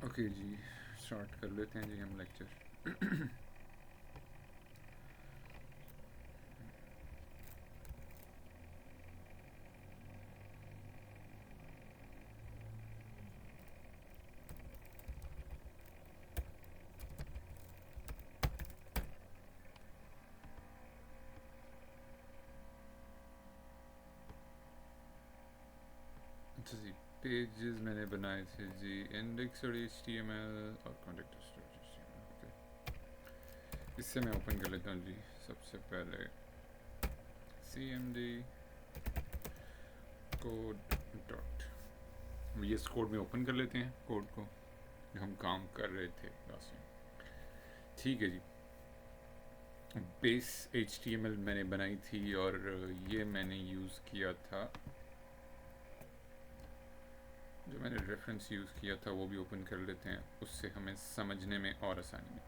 Okay जी, start कर लेते हैं जी हम लेक्चर। अच्छा जी, पेजेस मैंने बनाए थे जी, इंडेक्स और HTML और कॉन्टेक्ट स्टोरेज। ओके, इससे मैं ओपन कर लेता हूँ जी। सबसे पहले CMD code dot VS code में ओपन कर लेते हैं कोड को जो हम काम कर रहे थे लास्ट में। ठीक है जी, बेस HTML मैंने बनाई थी और ये मैंने यूज़ किया था, जो मैंने रेफरेंस यूज़ किया था वो भी ओपन कर लेते हैं, उससे हमें समझने में और आसानी है।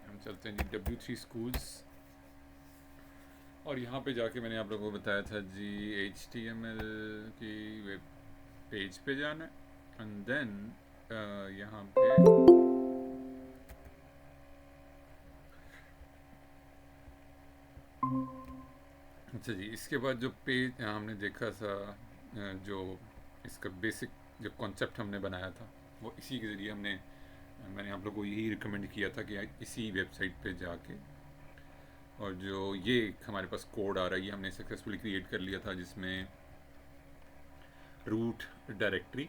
हम चलते हैं जी W3 स्कूल्स, और यहाँ पे जाके मैंने आप लोगों को बताया था जी HTML की वेब पेज पे जाना है एंड देन यहाँ पे अच्छा जी, इसके बाद जो पेज हमने देखा था, जो इसका बेसिक जो कॉन्सेप्ट हमने बनाया था वो इसी के ज़रिए मैंने आप लोगों को यही रिकमेंड किया था कि इसी वेबसाइट पे जाके, और जो ये हमारे पास कोड आ रहा है ये हमने सक्सेसफुली क्रिएट कर लिया था, जिसमें root directory,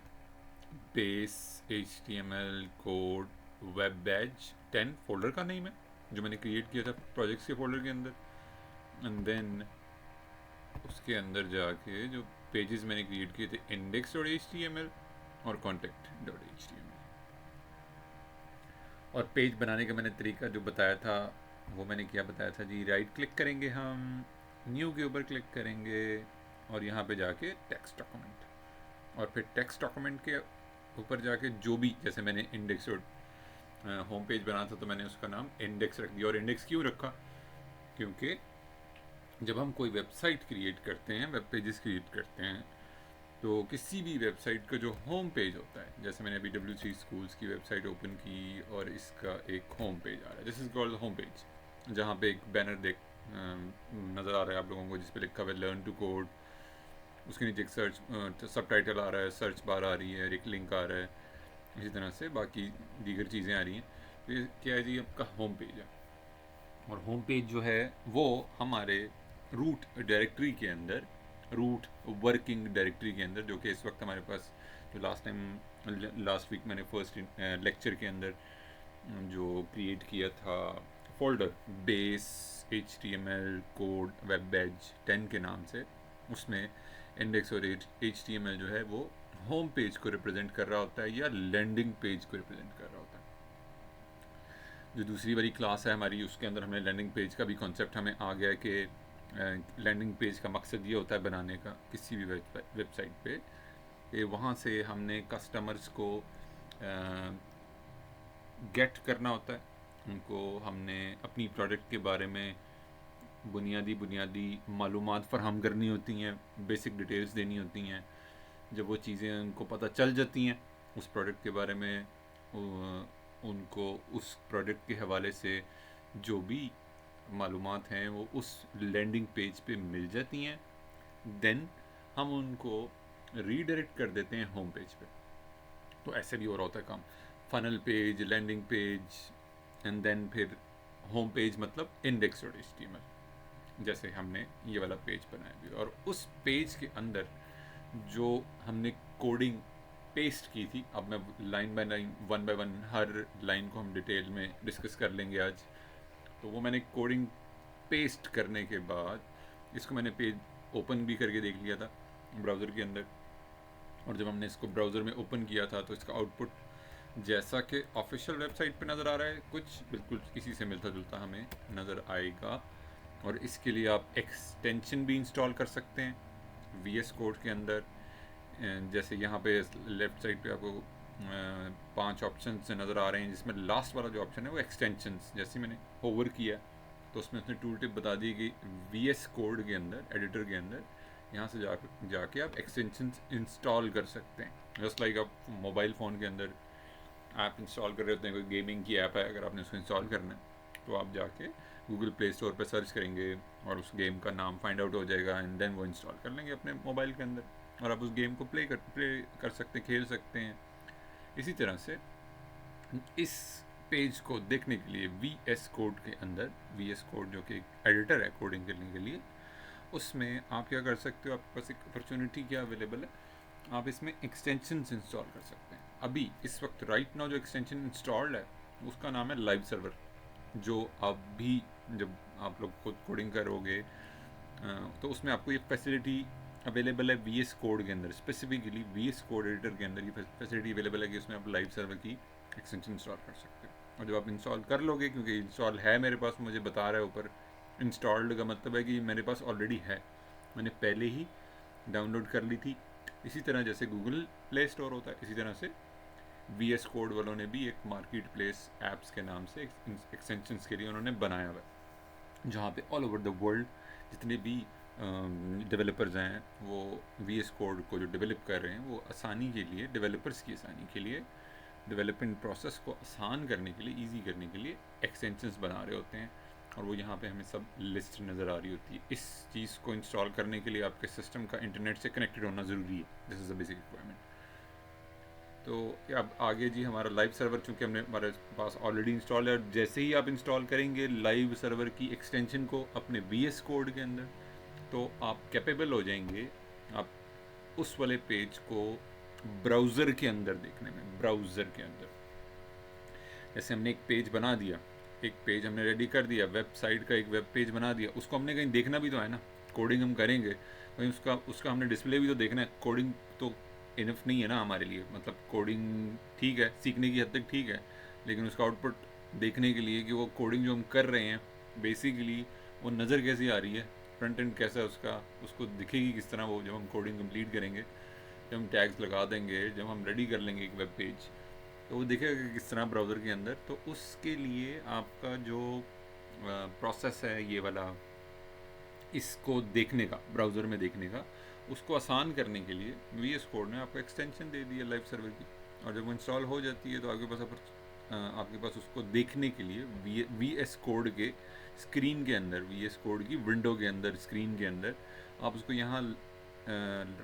base, HTML code, web batch 10 folder का नेम है जो मैंने क्रिएट किया था प्रोजेक्ट्स के फोल्डर के अंदर, एंड देन उसके अंदर जाके जो पेजेस मैंने क्रिएट किए थे इंडेक्स डॉट HTML और कॉन्टेक्ट डॉट HTML। और पेज बनाने का मैंने तरीका जो बताया था वो मैंने क्या बताया था जी, राइट क्लिक करेंगे हम, न्यू के ऊपर क्लिक करेंगे और यहाँ पे जाके टेक्स्ट डॉक्यूमेंट, और फिर टेक्स्ट डॉक्यूमेंट के ऊपर जाके जो भी, जैसे मैंने इंडेक्स होम पेज बना था तो मैंने उसका नाम इंडेक्स रख दिया। और इंडेक्स क्यों रखा, क्योंकि जब हम कोई वेबसाइट क्रिएट करते हैं, वेब पेजेस क्रिएट करते हैं, तो किसी भी वेबसाइट का जो होम पेज होता है, जैसे मैंने अभी W3 स्कूल्स की वेबसाइट ओपन की और इसका एक होम पेज आ रहा है, this is called home page, जहाँ पे एक बैनर देख नज़र आ रहा है आप लोगों को जिस पे लिखा हुआ है लर्न टू कोड। उसके नीचे एक सर्च सब टाइटल आ रहा है, सर्च बार आ रही है, एक लिंक आ रहा है, इसी तरह से बाकी दीगर चीज़ें आ रही हैं। तो ये क्या है जी, आपका होम पेज है। और होम पेज जो है वो हमारे रूट डायरेक्टरी के अंदर, रूट वर्किंग डायरेक्टरी के अंदर, जो कि इस वक्त हमारे पास, जो लास्ट वीक मैंने फर्स्ट लेक्चर के अंदर जो क्रिएट किया था folder base HTML code web batch 10 के नाम से, उसमें इंडेक्स और HTML जो है वो होम पेज को रिप्रेजेंट कर रहा होता है या लैंडिंग पेज को रिप्रेजेंट कर रहा होता है। जो दूसरी वाली क्लास है हमारी, उसके अंदर हमें लैंडिंग पेज का भी कॉन्सेप्ट हमें आ गया कि लैंडिंग पेज का मकसद ये होता है बनाने का किसी भी वेबसाइट पे कि वहाँ से हमने कस्टमर्स को गेट करना होता है, उनको हमने अपनी प्रोडक्ट के बारे में बुनियादी बुनियादी मालूमात फराहम करनी होती हैं, बेसिक डिटेल्स देनी होती हैं। जब वो चीज़ें उनको पता चल जाती हैं उस प्रोडक्ट के बारे में, उनको उस प्रोडक्ट के हवाले से जो भी मालूमात हैं वो उस लैंडिंग पेज पे मिल जाती हैं। देन हम उनको रीडायरेक्ट कर देते हैं होम पेज पे। तो ऐसे भी हो रहा होता है काम, funnel page, landing page, and then फिर होम पेज, मतलब इंडेक्स डॉट HTML, जैसे हमने ये वाला पेज बनाया भी। और उस पेज के अंदर जो हमने कोडिंग पेस्ट की थी, अब मैं line by line, one by one her line को हम डिटेल में डिस्कस कर लेंगे आज। तो वो मैंने कोडिंग पेस्ट करने के बाद इसको मैंने पेज ओपन भी करके देख लिया था ब्राउज़र के अंदर, और जब हमने इसको ब्राउज़र में ओपन किया था तो इसका आउटपुट जैसा कि ऑफिशियल वेबसाइट पे नज़र आ रहा है, कुछ बिल्कुल इसी से मिलता जुलता हमें नज़र आएगा। और इसके लिए आप एक्सटेंशन भी इंस्टॉल कर सकते हैं VS कोड के अंदर। जैसे यहाँ पे लेफ्ट साइड पे आपको 5 ऑप्शन से नज़र आ रहे हैं, जिसमें लास्ट वाला जो ऑप्शन है वो एक्सटेंशंस, जैसे मैंने होवर किया तो उसमें उसने टूल टिप बता दी कि VS कोड के अंदर, एडिटर के अंदर यहाँ से जाके आप एक्सटेंशन इंस्टॉल कर सकते हैं। जस्ट लाइक आप मोबाइल फ़ोन के अंदर ऐप इंस्टॉल कर रहे होते हैं, कोई गेमिंग की ऐप है, अगर आपने उसको इंस्टॉल करना है तो आप जाके गूगल प्ले स्टोर पर सर्च करेंगे और उस गेम का नाम फाइंड आउट हो जाएगा एंड देन वो इंस्टॉल कर लेंगे अपने मोबाइल के अंदर और आप उस गेम को प्ले कर सकते हैं, खेल सकते हैं। इसी तरह से इस पेज को देखने के लिए वी एस कोड के अंदर, वी एस कोड जो कि एडिटर है कोडिंग करने के लिए, उसमें आप क्या कर सकते हो, आपके पास एक अपॉर्चुनिटी क्या अवेलेबल है, आप इसमें एक्सटेंशंस इंस्टॉल कर सकते हैं। अभी इस वक्त राइट नाउ जो एक्सटेंशन इंस्टॉल्ड है उसका नाम है लाइव सर्वर, जो अभी जब आप लोग खुद कोडिंग करोगे तो उसमें आपको ये फैसिलिटी अवेलेबल है वी एस कोड के अंदर, specifically V S code editor के अंदर ये फैसिलिटी अवेलेबल है कि उसमें आप लाइव सर्वर की एक्सटेंशन इंस्टॉल कर सकते हो। और जब आप इंस्टॉल कर लोगे, क्योंकि इंस्टॉल है मेरे पास, मुझे बता रहा है ऊपर इंस्टॉल्ड का मतलब है कि मेरे पास ऑलरेडी है, मैंने पहले ही डाउनलोड कर ली थी। इसी तरह जैसे गूगल प्ले स्टोर होता है, इसी तरह से वी एस कोड वालों ने भी एक मार्केट प्लेस ऐप्स के नाम से एक्सटेंशंस के लिए उन्होंने बनाया हुआ है, जहाँ पे ऑल ओवर द वर्ल्ड जितने भी डेवलपर्स हैं वो वी एस कोड को जो डेवलप कर रहे हैं वो आसानी के लिए, डेवलपर्स की आसानी के लिए, डेवलपमेंट प्रोसेस को आसान करने के लिए, ईजी करने के लिए एक्सटेंशंस बना रहे होते हैं। और वो यहाँ पे हमें सब लिस्ट नज़र आ रही होती है। इस चीज़ को इंस्टॉल करने के लिए आपके सिस्टम का इंटरनेट से कनेक्टेड होना ज़रूरी है, this is the basic requirement. तो अब आगे जी हमारा लाइव सर्वर, चूँकि हमने हमारे पास ऑलरेडी इंस्टॉल है, और जैसे ही आप इंस्टॉल करेंगे लाइव सर्वर की एक्सटेंशन को अपने वी एस कोड के अंदर, तो आप कैपेबल हो जाएंगे आप उस वाले पेज को ब्राउज़र के अंदर देखने में। ब्राउज़र के अंदर जैसे हमने एक पेज बना दिया, एक पेज हमने रेडी कर दिया, वेबसाइट का एक वेब पेज बना दिया, उसको हमने कहीं देखना भी तो है ना, कोडिंग हम करेंगे कहीं उसका उसका हमने डिस्प्ले भी तो देखना है। कोडिंग तो इनफ नहीं है ना हमारे लिए, मतलब कोडिंग ठीक है, सीखने की हद तक ठीक है, लेकिन उसका आउटपुट देखने के लिए कि वो कोडिंग जो हम कर रहे हैं बेसिकली वो नज़र कैसी आ रही है, फ्रंट एंड कैसा है उसका, उसको दिखेगी किस तरह वो जब हम कोडिंग कंप्लीट करेंगे, जब हम टैग्स लगा देंगे, जब हम रेडी कर लेंगे एक वेब पेज, तो वो दिखेगा कि किस तरह ब्राउज़र के अंदर। तो उसके लिए आपका जो प्रोसेस है ये वाला इसको देखने का, ब्राउज़र में देखने का, उसको आसान करने के लिए वी एस कोड ने आपको एक्सटेंशन दे दी है लाइव सर्वर की। और जब वो इंस्टॉल हो जाती है तो आपके पास उसको देखने के लिए वी एस कोड के स्क्रीन के अंदर, वी एस कोड की विंडो के अंदर, स्क्रीन के अंदर आप उसको यहाँ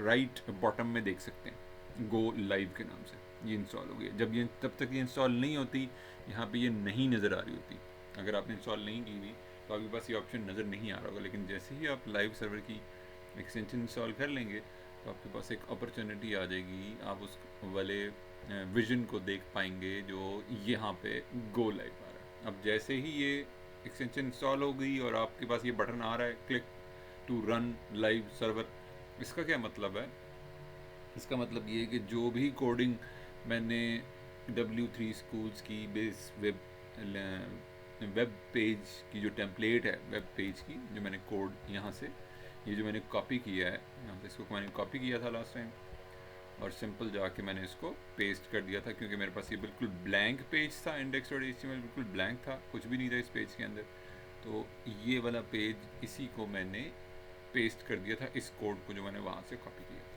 राइट बॉटम में देख सकते हैं, गो लाइव के नाम से ये इंस्टॉल हो गई। जब ये तब तक ये इंस्टॉल नहीं होती, यहाँ पे ये नहीं नज़र आ रही होती, अगर आपने इंस्टॉल नहीं की हुई तो आपके पास ये ऑप्शन नज़र नहीं आ रहा होगा। लेकिन जैसे ही आप लाइव सर्वर की एक्सटेंशन इंस्टॉल कर लेंगे तो आपके पास एक अपॉर्चुनिटी आ जाएगी, आप उस वाले विजन को देख पाएंगे जो यहाँ पे गो लाइव आ रहा है। अब जैसे ही ये एक्सटेंशन इंस्टॉल हो गई और आपके पास ये बटन आ रहा है click to run live server, इसका क्या मतलब है? इसका मतलब ये है कि जो भी कोडिंग मैंने W3 स्कूल्स की बेस वेब पेज की जो टेम्पलेट है, वेब पेज की जो मैंने कोड यहाँ से, ये जो मैंने कॉपी किया है यहाँ से, इसको मैंने कॉपी किया था लास्ट टाइम और सिंपल जाके मैंने इसको पेस्ट कर दिया था, क्योंकि मेरे पास ये बिल्कुल ब्लैंक पेज था, index.html बिल्कुल ब्लैंक था, कुछ भी नहीं था इस पेज के अंदर। तो ये वाला पेज, इसी को मैंने पेस्ट कर दिया था, इस कोड को जो मैंने वहाँ से कॉपी किया था।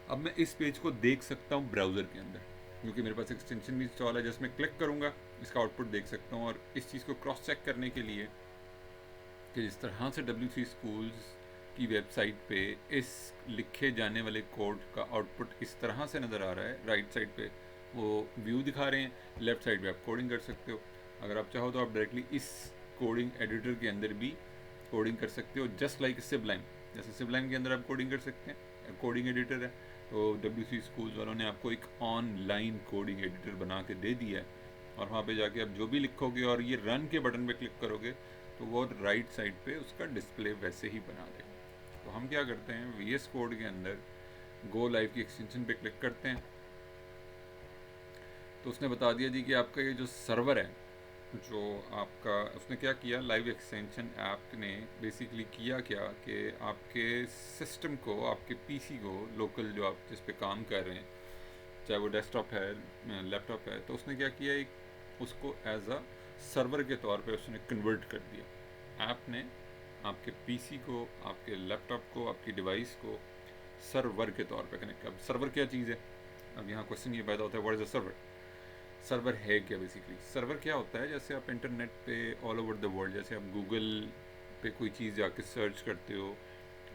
अब मैं इस पेज को देख सकता हूँ ब्राउज़र के अंदर, क्योंकि मेरे पास एक्सटेंशन भी इंस्टॉल है, जिसमें क्लिक करूँगा इसका आउटपुट देख सकता हूँ। और इस चीज़ को क्रॉस चेक करने के लिए कि जिस तरह से W3 स्कूल्स की वेबसाइट पे इस लिखे जाने वाले कोड का आउटपुट इस तरह से नज़र आ रहा है, राइट साइड पे वो व्यू दिखा रहे हैं, लेफ़्ट साइड पे आप कोडिंग कर सकते हो। अगर आप चाहो तो आप डायरेक्टली इस कोडिंग एडिटर के अंदर भी कोडिंग कर सकते हो, जस्ट लाइक सिबलाइन, जैसे सिबलाइन के अंदर आप कोडिंग कर सकते हैं, कोडिंग एडिटर है। तो W3 स्कूल्स वालों ने आपको एक ऑनलाइन कोडिंग एडिटर बना के दे दिया है, और वहाँ पे जाके आप जो भी लिखोगे और ये रन के बटन पे क्लिक करोगे तो वो राइट साइड पे उसका डिस्प्ले वैसे ही बना देगा। तो हम क्या करते हैं, वी एस कोड के अंदर गो लाइव की एक्सटेंशन पे क्लिक करते हैं, तो उसने बता दिया जी कि आपका ये जो सर्वर है, जो आपका, उसने क्या किया, लाइव एक्सटेंशन ऐप ने बेसिकली किया क्या कि आपके सिस्टम को, आपके पीसी को, लोकल जो आप जिस पे काम कर रहे हैं, चाहे वो डेस्कटॉप है, लैपटॉप है, तो उसने क्या किया, एक उसको एज अ सर्वर के तौर पे उसने कन्वर्ट कर दिया। ऐप ने आपके पीसी को, आपके लैपटॉप को, आपकी डिवाइस को सर्वर के तौर पे कनेक्ट। अब सर्वर क्या चीज़ है? अब यहाँ क्वेश्चन ये पैदा होता है, what is a server? Server है क्या? बेसिकली सर्वर क्या होता है, जैसे आप इंटरनेट पे ऑल ओवर द वर्ल्ड, जैसे आप गूगल पे कोई चीज़ जाके सर्च करते हो,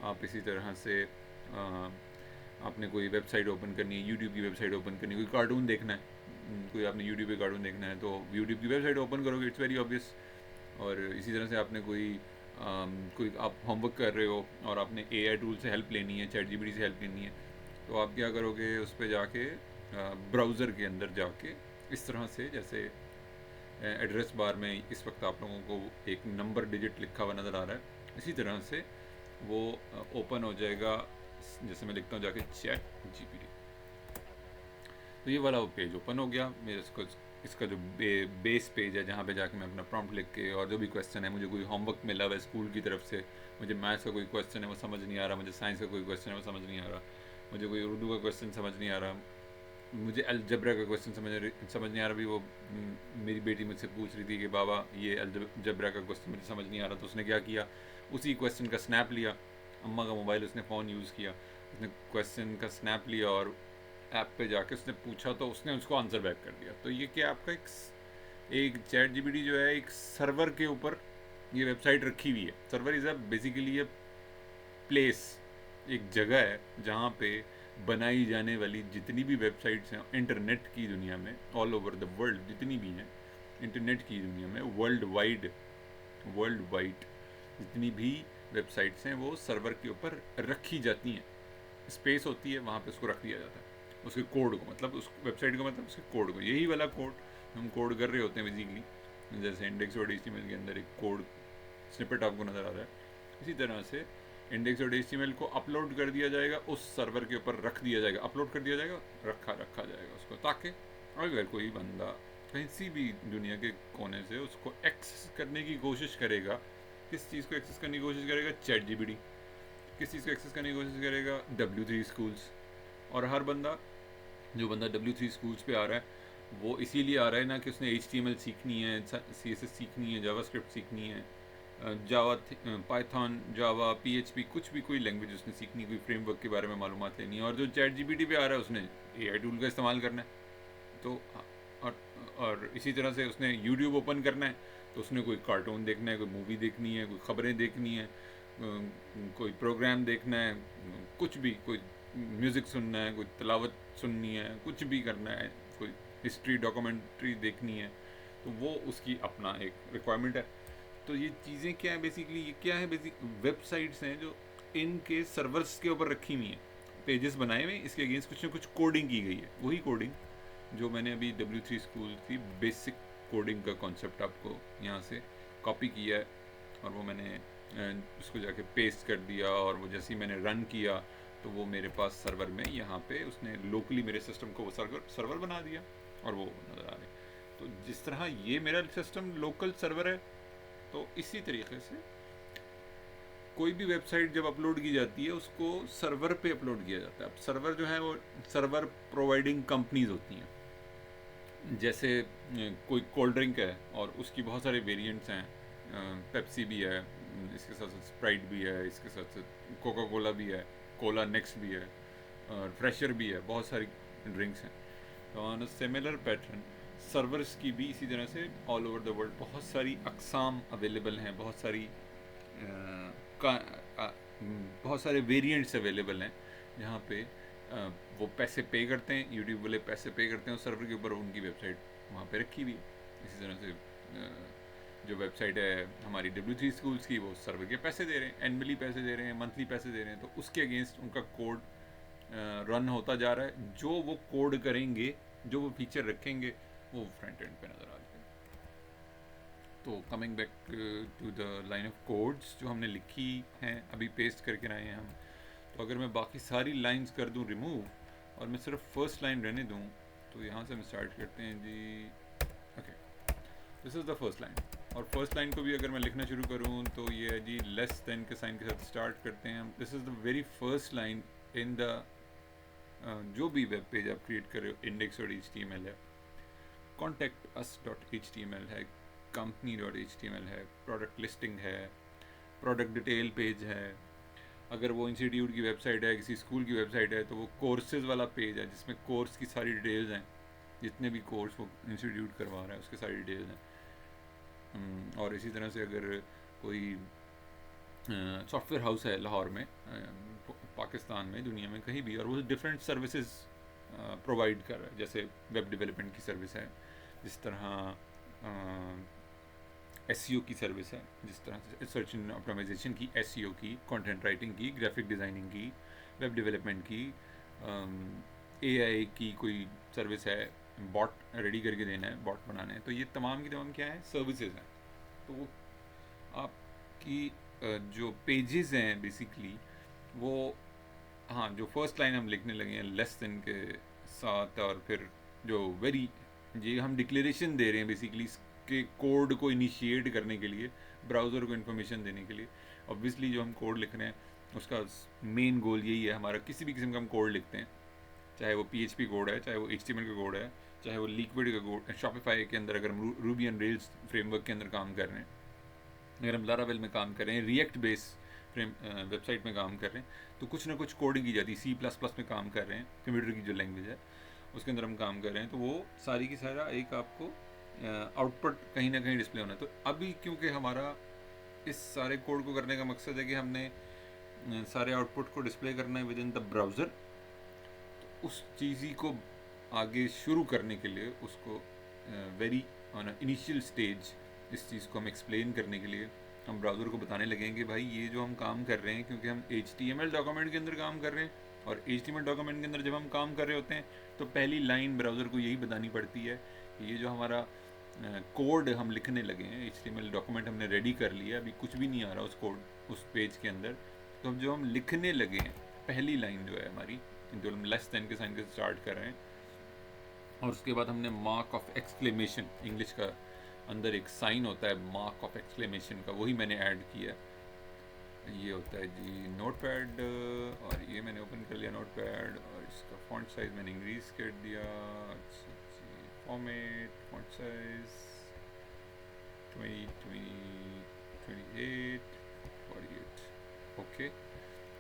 आप इसी तरह से आपने कोई वेबसाइट ओपन करनी है, यूट्यूब की वेबसाइट ओपन करनी है, कोई कार्टून देखना है, कोई आपने यूट्यूब पे कार्टून देखना है तो यूट्यूब की वेबसाइट ओपन करोगे, इट्स वेरी ऑब्वियस। और इसी तरह से आपने कोई आप होमवर्क कर रहे हो और आपने एआई टूल से हेल्प लेनी है, चैट जीपीटी से हेल्प लेनी है, तो आप क्या करोगे, उस पर जाके ब्राउज़र के अंदर जाके इस तरह से, जैसे एड्रेस बार में इस वक्त आप लोगों को एक नंबर डिजिट लिखा हुआ नज़र आ रहा है, इसी तरह से वो ओपन हो जाएगा। जैसे मैं लिखता हूँ जाके चैट जीपीटी, तो ये वाला वो पेज ओपन हो गया मेरे। इसका जो बेस पेज है, जहाँ पे जाके मैं अपना प्रॉम्प्ट लिख के, और जो भी क्वेश्चन है, मुझे कोई होमवर्क मिला हुआ है स्कूल की तरफ से, मुझे मैथ्स का कोई क्वेश्चन है वो समझ नहीं आ रहा, मुझे साइंस का कोई क्वेश्चन है वो समझ नहीं आ रहा, मुझे कोई उर्दू का क्वेश्चन समझ नहीं आ रहा, मुझे अलजबरा का क्वेश्चन समझ नहीं आ रहा भी, वो मेरी बेटी मुझसे पूछ रही थी कि बाबा ये अलजबरा का क्वेश्चन मुझे समझ नहीं आ रहा, तो उसने क्या किया, उसी क्वेश्चन का स्नैप लिया, अम्मा का मोबाइल उसने फ़ोन यूज़ किया, उसने क्वेश्चन का स्नैप लिया और ऐप पे जाके उसने पूछा तो उसने उसको आंसर बैक कर दिया। तो ये क्या आपका एक चैट जीपीटी जो है एक सर्वर के ऊपर ये वेबसाइट रखी हुई है। Server is a basically a place, एक जगह है जहाँ पे बनाई जाने वाली जितनी भी वेबसाइट्स हैं इंटरनेट की दुनिया में, ऑल ओवर द वर्ल्ड जितनी भी हैं इंटरनेट की दुनिया में, वर्ल्ड वाइड जितनी भी वेबसाइट्स हैं वो सर्वर के ऊपर रखी जाती हैं। स्पेस होती है वहाँ पे उसको रख दिया जाता है, उसके कोड को, मतलब उस वेबसाइट को, मतलब उसके कोड को, यही वाला कोड हम कोड कर रहे होते हैं बेसिकली। जैसे इंडेक्स और HTML के अंदर एक कोड स्निपेट आपको नज़र आ रहा है, इसी तरह से इंडेक्स और HTML को अपलोड कर दिया जाएगा, उस सर्वर के ऊपर रख दिया जाएगा, अपलोड कर दिया जाएगा, रखा जाएगा उसको, ताकि अगर कोई बंदा किसी भी दुनिया के कोने से उसको एक्सेस करने की कोशिश करेगा, किस चीज़ को एक्सेस करने की कोशिश करेगा, चैट जीपीटी, किस चीज़ को एक्सेस करने की कोशिश करेगा, W3 स्कूल्स। और हर बंदा, जो बंदा W3 स्कूल्स पे आ रहा है, वो इसीलिए आ रहा है ना कि उसने HTML सीखनी है, CSS सीखनी है, जावास्क्रिप्ट सीखनी है, जावा, पाइथन, जावा, PHP, कुछ भी कोई लैंग्वेज उसने सीखनी, कोई फ्रेमवर्क के बारे में मालूमात लेनी है। और जो चैट जीपीटी पे आ रहा है उसने एआई टूल का इस्तेमाल करना है। तो और, और इसी तरह से उसने यूट्यूब ओपन करना है, तो उसने कोई कार्टून देखना है, कोई मूवी देखनी है, कोई ख़बरें देखनी है, कोई प्रोग्राम देखना है, कुछ भी, कोई म्यूज़िक सुनना है, कोई तिलावत सुननी है, कुछ भी करना है, कोई हिस्ट्री डॉक्यूमेंट्री देखनी है, तो वो उसकी अपना एक रिक्वायरमेंट है। तो ये चीज़ें क्या है बेसिकली, ये क्या है बेसिक वेबसाइट्स हैं जो इनके सर्वर्स के ऊपर रखी हुई हैं, पेजेस बनाए हुए, इसके अगेंस्ट कुछ ना कुछ कोडिंग की गई है। वही कोडिंग जो मैंने अभी W3 स्कूल की बेसिक कोडिंग का कॉन्सेप्ट आपको यहाँ से कॉपी किया है, और वो मैंने उसको जाके पेस्ट कर दिया, और वो जैसे ही मैंने रन किया तो वो मेरे पास सर्वर में, यहाँ पे उसने लोकली मेरे सिस्टम को वो सर्वर बना दिया, और वो नज़र आ रहे। तो जिस तरह ये मेरा सिस्टम लोकल सर्वर है, तो इसी तरीके से कोई भी वेबसाइट जब अपलोड की जाती है उसको सर्वर पे अपलोड किया जाता है। अब सर्वर जो है वो सर्वर प्रोवाइडिंग कंपनीज होती हैं। जैसे कोई कोल्ड ड्रिंक है और उसकी बहुत सारे वेरिएंट्स हैं, पेप्सी भी है, इसके साथ साथ स्प्राइट भी है, इसके साथ साथ कोका कोला भी है, कोला नेक्स्ट भी है, और फ्रेशर भी है, बहुत सारी ड्रिंक्स हैं। तो on a similar pattern servers की भी इसी तरह से ऑल ओवर द वर्ल्ड बहुत सारी अकसाम अवेलेबल हैं, का बहुत सारे वेरिएंट्स अवेलेबल हैं, जहाँ पे वो पैसे पे करते हैं, यूट्यूब वाले पैसे पे करते हैं, और सर्वर के ऊपर उनकी वेबसाइट वहाँ पे रखी हुई है। इसी तरह से जो वेबसाइट है हमारी W3 स्कूल्स की, वो सर्वर के पैसे दे रहे हैं, एनुअली पैसे दे रहे हैं, मंथली पैसे दे रहे हैं, तो उसके अगेंस्ट उनका कोड रन होता जा रहा है। जो वो कोड करेंगे, जो वो फीचर रखेंगे, वो फ्रंट एंड पे नज़र आ जाएगा। तो coming back to the line of codes जो हमने लिखी हैं, अभी पेस्ट करके आए हैं हम, तो अगर मैं बाकी सारी लाइंस कर दूं रिमूव और मैं सिर्फ फर्स्ट लाइन रहने दूं, तो यहाँ से हम स्टार्ट करते हैं जी। Okay, this is the first line, और फर्स्ट लाइन को भी अगर मैं लिखना शुरू करूँ तो ये है जी, लेस देन के साइन के साथ स्टार्ट करते हैं हम। This is the very first line in the जो भी वेब पेज आप क्रिएट कर रहे हो, इंडेक्स और HTML है, कॉन्टैक्ट अस डॉट HTML है, कंपनी डॉट HTML है, प्रोडक्ट लिस्टिंग है, प्रोडक्ट डिटेल पेज है। अगर वो इंस्टीट्यूट की वेबसाइट है, किसी स्कूल की वेबसाइट है, तो वो कोर्सेज वाला पेज है जिसमें कोर्स की सारी डिटेल्स हैं, जितने भी कोर्स वो इंस्टीट्यूट करवा रहा है उसके सारी डिटेल्स हैं। और इसी तरह से अगर कोई सॉफ्टवेयर हाउस है लाहौर में, पाकिस्तान में, दुनिया में कहीं भी, और वो डिफरेंट सर्विसेज प्रोवाइड कर रहा है, जैसे वेब डेवलपमेंट की सर्विस है, जिस तरह एसईओ की सर्विस है, जिस तरह से सर्च इंजन ऑप्टिमाइजेशन की, एसईओ की, कंटेंट राइटिंग की, ग्राफिक डिज़ाइनिंग की, वेब डेवलपमेंट की, एआई की कोई सर्विस है, बॉट रेडी करके देना है, बॉट बनाना है। तो ये तमाम की तमाम क्या है, सर्विसेज हैं। तो वो आपकी जो पेजेस हैं बेसिकली वो, हाँ, जो फर्स्ट लाइन हम लिखने लगे हैं लेस देन के साथ, और फिर जो वेरी, ये हम डिक्लेरेशन दे रहे हैं बेसिकली के कोड को इनिशिएट करने के लिए, ब्राउज़र को इन्फॉर्मेशन देने के लिए। ऑब्वियसली जो हम कोड लिख रहे हैं उसका मेन गोल यही है हमारा, किसी भी किस्म का हम कोड लिखते हैं, चाहे वो PHP कोड है, चाहे वो HTML का कोड है, चाहे वो लिक्विड का कोड, शॉपिफाई के अंदर अगर हम रूबी ऑन रेल्स फ्रेमवर्क के अंदर काम कर रहे हैं, अगर हम लारावेल में काम कर रहे हैं, रिएक्ट बेस फ्रेम वेबसाइट में काम कर रहे हैं, तो कुछ ना कुछ कोडिंग की जाती है। C++ में काम कर रहे हैं, कंप्यूटर की जो लैंग्वेज है उसके अंदर हम काम कर रहे हैं, तो वो सारी की सारा एक आपको आउटपुट कहीं ना कहीं डिस्प्ले होना है। तो अभी क्योंकि हमारा इस सारे कोड को करने का मकसद है कि हमने सारे आउटपुट को डिस्प्ले करना है विद इन द ब्राउज़र, तो उस चीज़ को आगे शुरू करने के लिए, उसको वेरी ऑन इनिशियल स्टेज इस चीज़ को हम एक्सप्लेन करने के लिए हम ब्राउज़र को बताने लगेंगे भाई ये जो हम काम कर रहे हैं, क्योंकि हम HTML डॉक्यूमेंट के अंदर काम कर रहे हैं, और HTML डॉक्यूमेंट के अंदर जब हम काम कर रहे होते हैं तो पहली लाइन ब्राउज़र को यही बतानी पड़ती है कि ये जो हमारा कोड हम लिखने लगे हैं, HTML डॉक्यूमेंट हमने रेडी कर लिया, अभी कुछ भी नहीं आ रहा उस कोड, उस पेज के अंदर, तो जो हम लिखने लगे हैं पहली लाइन जो है हमारी, जो हम लेस देन के साइन के स्टार्ट कर रहे हैं, और उसके बाद हमने मार्क ऑफ एक्सक्लेमेशन, इंग्लिश का अंदर एक साइन होता है मार्क ऑफ एक्सक्लेमेशन का, वही मैंने ऐड किया। ये होता है जी नोटपैड, और ये मैंने ओपन कर लिया नोटपैड, और इसका फॉन्ट साइज मैंने इंक्रीज कर दिया। अच्छा जी, फॉर्मेट, फॉन्ट साइज 20, 28, 48, ओके।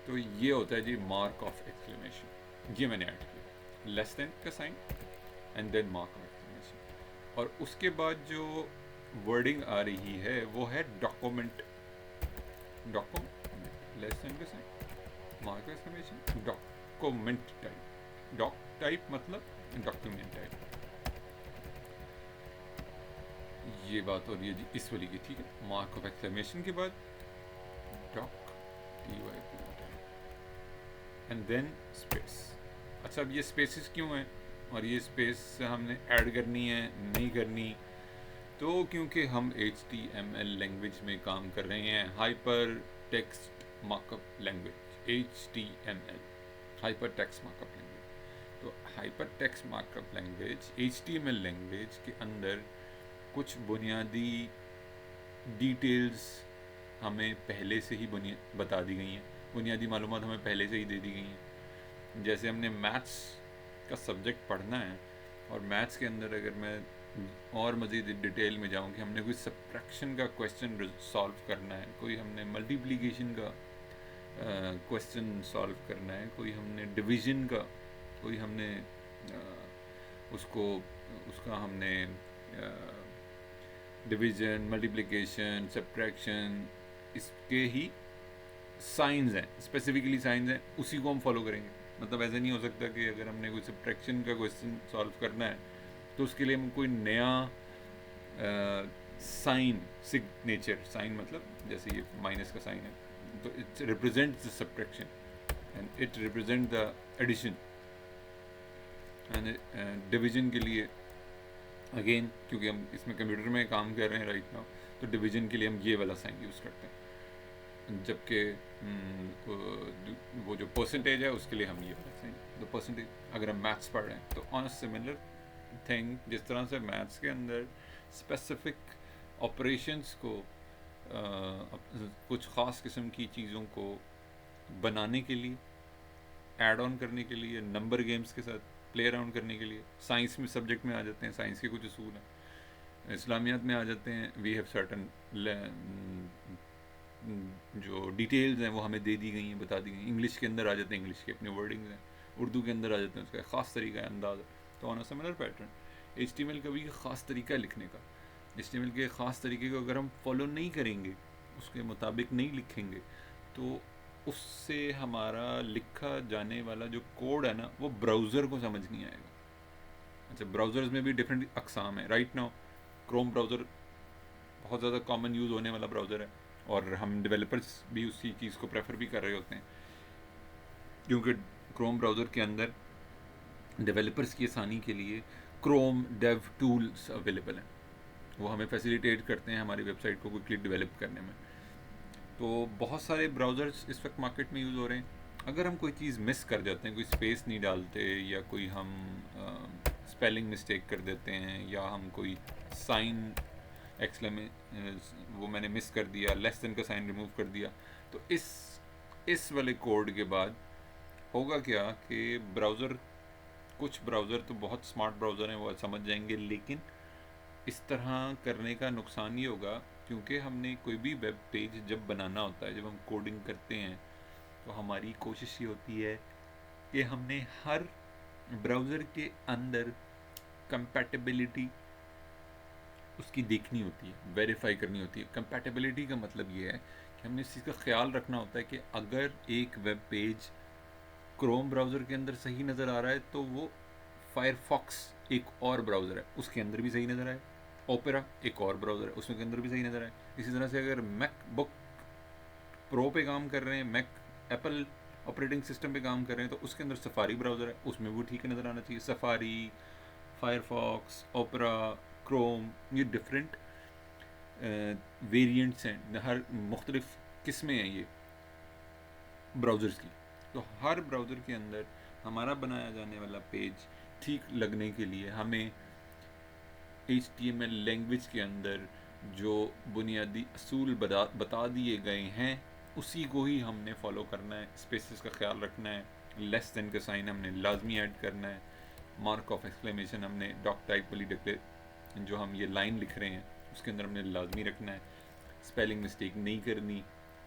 तो ये होता है जी मार्क ऑफ एक्सक्लेमेशन, ये मैंने ऐड किया, लेस देन का sign and then mark of exclamation. और उसके बाद जो वर्डिंग आ रही है वो है डॉक्यूमेंट, डॉक्यूमेंट लेस देन का sign, mark of exclamation, document type, doc type मतलब डॉक्यूमेंट टाइप। ये बात हो रही है जी इस वाली की, ठीक है। मार्क ऑफ एक्सक्लेमेशन के बाद डॉक एंड देन स्पेस। अच्छा, अब ये स्पेसिस क्यों हैं और ये स्पेस हमने ऐड करनी है नहीं करनी? तो क्योंकि हम HTML लैंग्वेज में काम कर रहे हैं, hyper text markup language, HTML, hyper text markup language. तो hyper text markup language, HTML language के अंदर कुछ बुनियादी डिटेल्स हमें पहले से ही बता दी गई हैं, बुनियादी मालूमात हमें पहले से ही दे दी गई हैं। जैसे हमने मैथ्स का सब्जेक्ट पढ़ना है, और मैथ्स के अंदर अगर मैं और मज़ीद डिटेल में जाऊँ कि हमने कोई सब्ट्रैक्शन का क्वेश्चन सॉल्व करना है, कोई हमने मल्टीप्लिकेशन का क्वेश्चन सॉल्व करना है, कोई हमने डिवीज़न का, कोई हमने उसका हमने डिवीज़न, मल्टीप्लिकेशन, सब्ट्रैक्शन, इसके ही साइंस हैं, स्पेसिफिकली साइंस हैं, उसी को हम फॉलो करेंगे। मतलब ऐसे नहीं हो सकता कि अगर हमने कोई सब्ट्रैक्शन का क्वेश्चन सॉल्व करना है तो उसके लिए हम कोई नया साइन, सिग्नेचर साइन, मतलब जैसे ये माइनस का साइन है तो it represents the subtraction and it represent the addition. And division के लिए अगेन, क्योंकि हम इसमें कंप्यूटर में काम कर रहे हैं राइट नाउ, तो डिवीजन के लिए हम ये वाला साइन यूज़ करते हैं, जबकि वो जो परसेंटेज है उसके लिए हम ये वाला साइन, तो परसेंटेज। अगर हम मैथ्स पढ़ रहे हैं तो ऑन अ सिमिलर थिंग, जिस तरह से मैथ्स के अंदर स्पेसिफिक ऑपरेशंस को कुछ ख़ास किस्म की चीज़ों को बनाने के लिए, ऐड ऑन करने के लिए, नंबर गेम्स के साथ प्ले अराउंड करने के लिए, साइंस में सब्जेक्ट में आ जाते हैं, साइंस के कुछ उसूल हैं, इस्लामियात में आ जाते हैं, वी हैव सर्टन जो डिटेल्स हैं वो हमें दे दी गई हैं, बता दी गई। इंग्लिश के अंदर आ जाते हैं, इंग्लिश के अपने वर्डिंग्स हैं, उर्दू के अंदर आ जाते हैं, उसका एक ख़ास तरीका है, अंदाज़ है। तो on a similar pattern HTML का भी एक ख़ास तरीका है लिखने का। HTML के ख़ास तरीके को अगर हम फॉलो नहीं करेंगे, उसके मुताबिक नहीं लिखेंगे, तो उससे हमारा लिखा जाने वाला जो कोड है ना, वो ब्राउज़र को समझ नहीं आएगा। अच्छा, ब्राउज़र्स में भी डिफरेंट अकसाम है। राइट नाउ क्रोम ब्राउज़र बहुत ज़्यादा कॉमन यूज़ होने वाला ब्राउज़र है, और हम डेवलपर्स भी उसी चीज़ को प्रेफर भी कर रहे होते हैं, क्योंकि क्रोम ब्राउज़र के अंदर डेवलपर्स की आसानी के लिए क्रोम डेव टूल्स अवेलेबल हैं। वो हमें फैसिलिटेट करते हैं हमारी वेबसाइट को क्विकली डेवलप करने में। तो बहुत सारे ब्राउज़र्स इस वक्त मार्केट में यूज़ हो रहे हैं। अगर हम कोई चीज़ मिस कर जाते हैं, कोई स्पेस नहीं डालते, या कोई हम स्पेलिंग मिस्टेक कर देते हैं, या हम कोई साइन एक्सक्लेमे वो मैंने मिस कर दिया, लेस देन का साइन रिमूव कर दिया, तो इस वाले कोड के बाद होगा क्या कि ब्राउज़र, कुछ ब्राउज़र तो बहुत स्मार्ट ब्राउज़र हैं, वो समझ जाएंगे, लेकिन इस तरह करने का नुकसान ये होगा, क्योंकि हमने कोई भी वेब पेज जब बनाना होता है, जब हम कोडिंग करते हैं, तो हमारी कोशिश ये होती है कि हमने हर ब्राउज़र के अंदर कंपैटिबिलिटी उसकी देखनी होती है, वेरीफाई करनी होती है। कंपैटिबिलिटी का मतलब ये है कि हमने इस चीज़ का ख्याल रखना होता है कि अगर एक वेब पेज क्रोम ब्राउज़र के अंदर सही नज़र आ रहा है, तो वो फायरफॉक्स एक और ब्राउज़र है उसके अंदर भी सही नज़र आए, ओपेरा एक और ब्राउज़र है उसके अंदर भी सही नज़र आए। इसी तरह से अगर मैकबुक प्रो पे काम कर रहे हैं, मैक एप्पल ऑपरेटिंग सिस्टम पे काम कर रहे हैं, तो उसके अंदर सफारी ब्राउज़र है, उसमें वो ठीक नज़र आना चाहिए। सफारी, फायरफॉक्स, ओपेरा, क्रोम, ये डिफरेंट वेरिएंट्स हैं, हर मुख्तलिफ किस्में हैं ये ब्राउज़र्स की। तो हर ब्राउज़र के अंदर हमारा बनाया जाने वाला पेज ठीक लगने के लिए हमें HTML लैंग्वेज के अंदर जो बुनियादी असूल बता दिए गए हैं, उसी को ही हमने फॉलो करना है। स्पेसेस का ख्याल रखना है, लेस देन का साइन हमने लाजमी ऐड करना है, मार्क ऑफ एक्सक्लेमेशन हमने डॉक टाइप वाली डिक्लेयर जो हम ये लाइन लिख रहे हैं उसके अंदर हमने लाजमी रखना है, स्पेलिंग मिस्टेक नहीं करनी,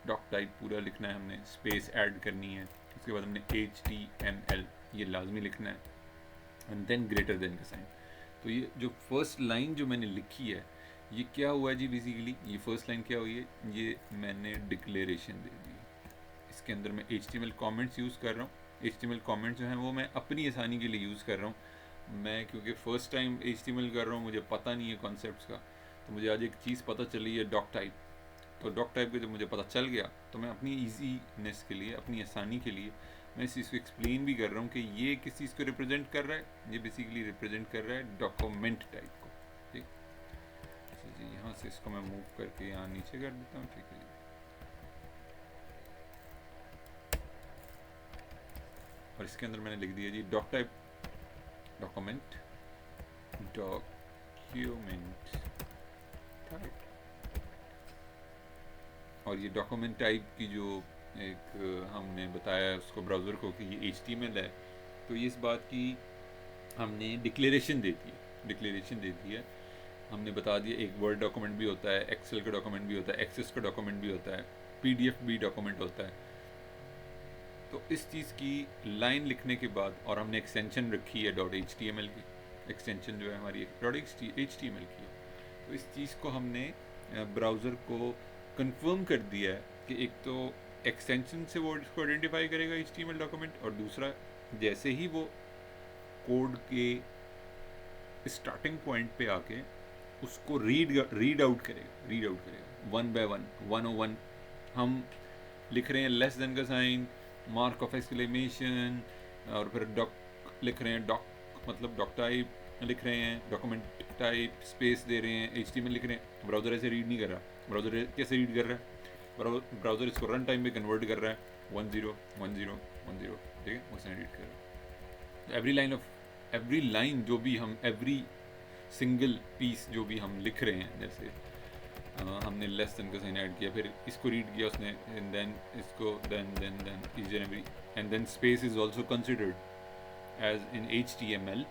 डॉक टाइप पूरा लिखना है, हमने स्पेस ऐड करनी है, उसके बाद हमने HTML ये लाजमी लिखना है, एंड देन ग्रेटर देन का साइन। तो ये जो फर्स्ट लाइन जो मैंने लिखी है, ये क्या हुआ जी, बेसिकली ये फर्स्ट लाइन क्या हुई है, ये मैंने डिक्लेरेशन दे दी। इसके अंदर मैं HTML कमेंट्स यूज़ कर रहा हूँ। HTML कमेंट्स जो हैं वो मैं अपनी आसानी के लिए यूज़ कर रहा हूँ। मैं क्योंकि फ़र्स्ट टाइम HTML कर रहा हूँ, मुझे पता नहीं है कॉन्सेप्ट्स का, तो मुझे आज एक चीज़ पता चली है, डॉक टाइप। तो डॉक टाइप का जब मुझे पता चल गया, तो मैं अपनी ईजीनेस के लिए, अपनी आसानी के लिए मैं इस चीज़ को एक्सप्लेन भी कर रहा हूँ कि ये किस चीज़ को रिप्रेजेंट कर रहा है। ये बेसिकली रिप्रेजेंट कर रहा है डॉक्यूमेंट टाइप को। ठीक, जी यहाँ से इसको मैं मूव करके यहाँ नीचे कर देता हूँ। ठीक है जी, और इसके अंदर मैंने लिख दिया जी doc type, document, document type. और ये डॉक्यूमेंट टाइप की जो एक हमने बताया उसको ब्राउज़र को कि ये HTML है, तो ये इस बात की हमने डिक्लेरेशन दे दी है, डिक्लेरेशन दे दी है। हमने बता दिया एक वर्ड डॉक्यूमेंट भी होता है, एक्सेल का डॉक्यूमेंट भी होता है, एक्सेस का डॉक्यूमेंट भी होता है, PDF भी डॉक्यूमेंट होता है। तो इस चीज़ की लाइन लिखने के बाद, और हमने एक्सटेंशन रखी है .html की, एक्सटेंशन जो है हमारी .html की है। तो इस चीज़ को हमने ब्राउज़र को कंफर्म कर दिया है कि एक तो एक्सटेंशन से वो इसको आइडेंटिफाई करेगा HTML डॉक्यूमेंट, और दूसरा जैसे ही वो कोड के स्टार्टिंग पॉइंट पे आके उसको रीड आउट करेगा वन बाय वन, 101 हम लिख रहे हैं, लेस देन का साइन, मार्क ऑफ एक्सक्लेमेशन, और फिर डॉक लिख रहे हैं, डॉक मतलब डॉक टाइप लिख रहे हैं, डॉक्यूमेंट टाइप स्पेस दे रहे हैं, HTML लिख रहे हैं। ब्राउज़र ऐसे रीड नहीं कर रहा। ब्राउज़र कैसे रीड कर रहा है? ब्राउज़र इसको रन टाइम में कन्वर्ट कर रहा है, 101010, ठीक है, उसने रीड कर रहा है। एवरी लाइन जो भी हम, एवरी सिंगल पीस जो भी हम लिख रहे हैं, जैसे हमने लेस देन का साइन ऐड किया, फिर इसको रीड किया उसने, एंड देन इसको, then each and every, and then space is also considered as in HTML।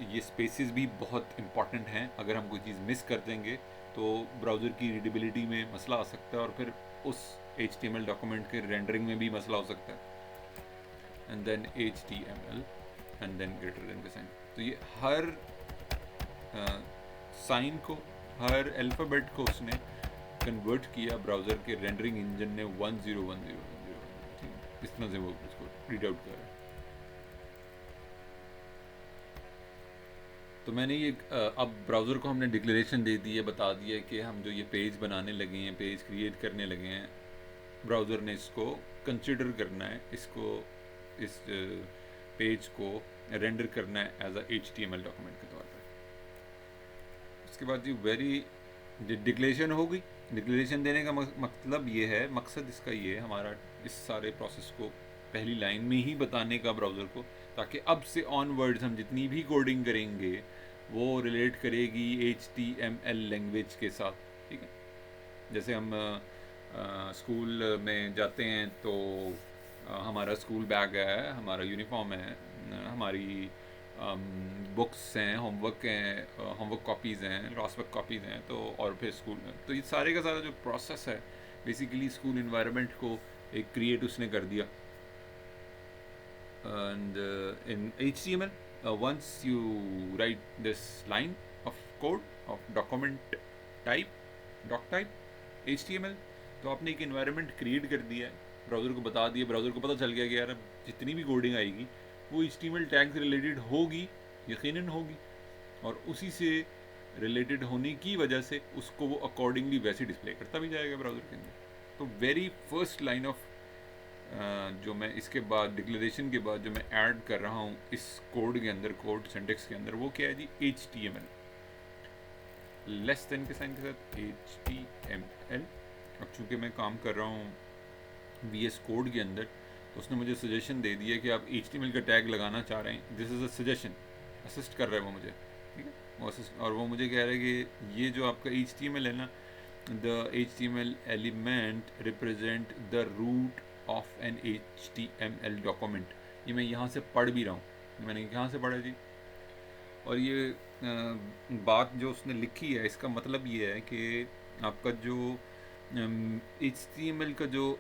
ये स्पेसेस भी बहुत इंपॉर्टेंट हैं। अगर हम कोई चीज़ मिस कर देंगे तो ब्राउज़र की रीडेबिलिटी में मसला आ सकता है, और फिर उस HTML डॉक्यूमेंट के रेंडरिंग में भी मसला हो सकता है, and then HTML and then greater than का साइन। तो ये हर साइन को, हर अल्फ़ाबेट को उसने कन्वर्ट किया ब्राउज़र के रेंडरिंग इंजन ने 101010, ठीक है, इस तरह से वो उसको रीड आउट कर रहा है। तो मैंने ये अब ब्राउज़र को हमने डिक्लेरेशन दे दी है, बता दिया कि हम जो ये पेज बनाने लगे हैं, पेज क्रिएट करने लगे हैं, ब्राउज़र ने इसको कंसिडर करना है, इसको इस पेज को रेंडर करना है एज अ HTML डॉक्यूमेंट के तौर पर। उसके बाद ये डिक्लेरेशन होगी। डिक्लेरेशन देने का मतलब ये है, मकसद इसका ये है हमारा इस सारे प्रोसेस को पहली लाइन में ही बताने का ब्राउज़र को, ताकि अब से ऑनवर्ड्स हम जितनी भी कोडिंग करेंगे वो रिलेट करेगी HTML लैंग्वेज के साथ, ठीक है। जैसे हम स्कूल में जाते हैं तो हमारा स्कूल बैग है, हमारा यूनिफॉर्म है, हमारी बुक्स हैं, होमवर्क कॉपीज़ हैं, क्लास वर्क कॉपीज़ हैं, तो और फिर स्कूल में तो ये सारे का सारा जो प्रोसेस है बेसिकली स्कूल इन्वायरमेंट को एक क्रिएट उसने कर दिया। And in HTML once you write this line of code of document doc type HTML, तो आपने एक इन्वायरमेंट क्रिएट कर दिया है, ब्राउज़र को बता दिया, ब्राउज़र को पता चल गया कि यार अब जितनी भी कोडिंग आएगी वो HTML टैग से रिलेटेड होगी, यकीनन होगी, और उसी से रिलेटेड होने की वजह से उसको वो अकॉर्डिंगली वैसे डिस्प्ले करता भी जाएगा ब्राउज़र के अंदर। तो वेरी फर्स्ट लाइन ऑफ जो मैं इसके बाद डिक्लेरेशन के बाद जो मैं ऐड कर रहा हूँ इस कोड के अंदर, कोड सिंटेक्स के अंदर, वो क्या है जी, HTML लेस देन के साइन के साथ HTML। अब चूँकि मैं काम कर रहा हूँ VS कोड के अंदर, तो उसने मुझे सजेशन दे दिया कि आप HTML का टैग लगाना चाह रहे हैं, this is a suggestion, assist कर रहा है वो मुझे, ठीक है, वो असिस्ट, और वो मुझे कह रहा है कि ये जो आपका HTML है ना, the HTML element represent the root of an HTML document. ये मैं यहाँ से पढ़ भी रहा हूँ, मैंने कहाँ से पढ़ा जी, और ये बात जो उसने लिखी है इसका मतलब ये है कि आपका जो HTML का जो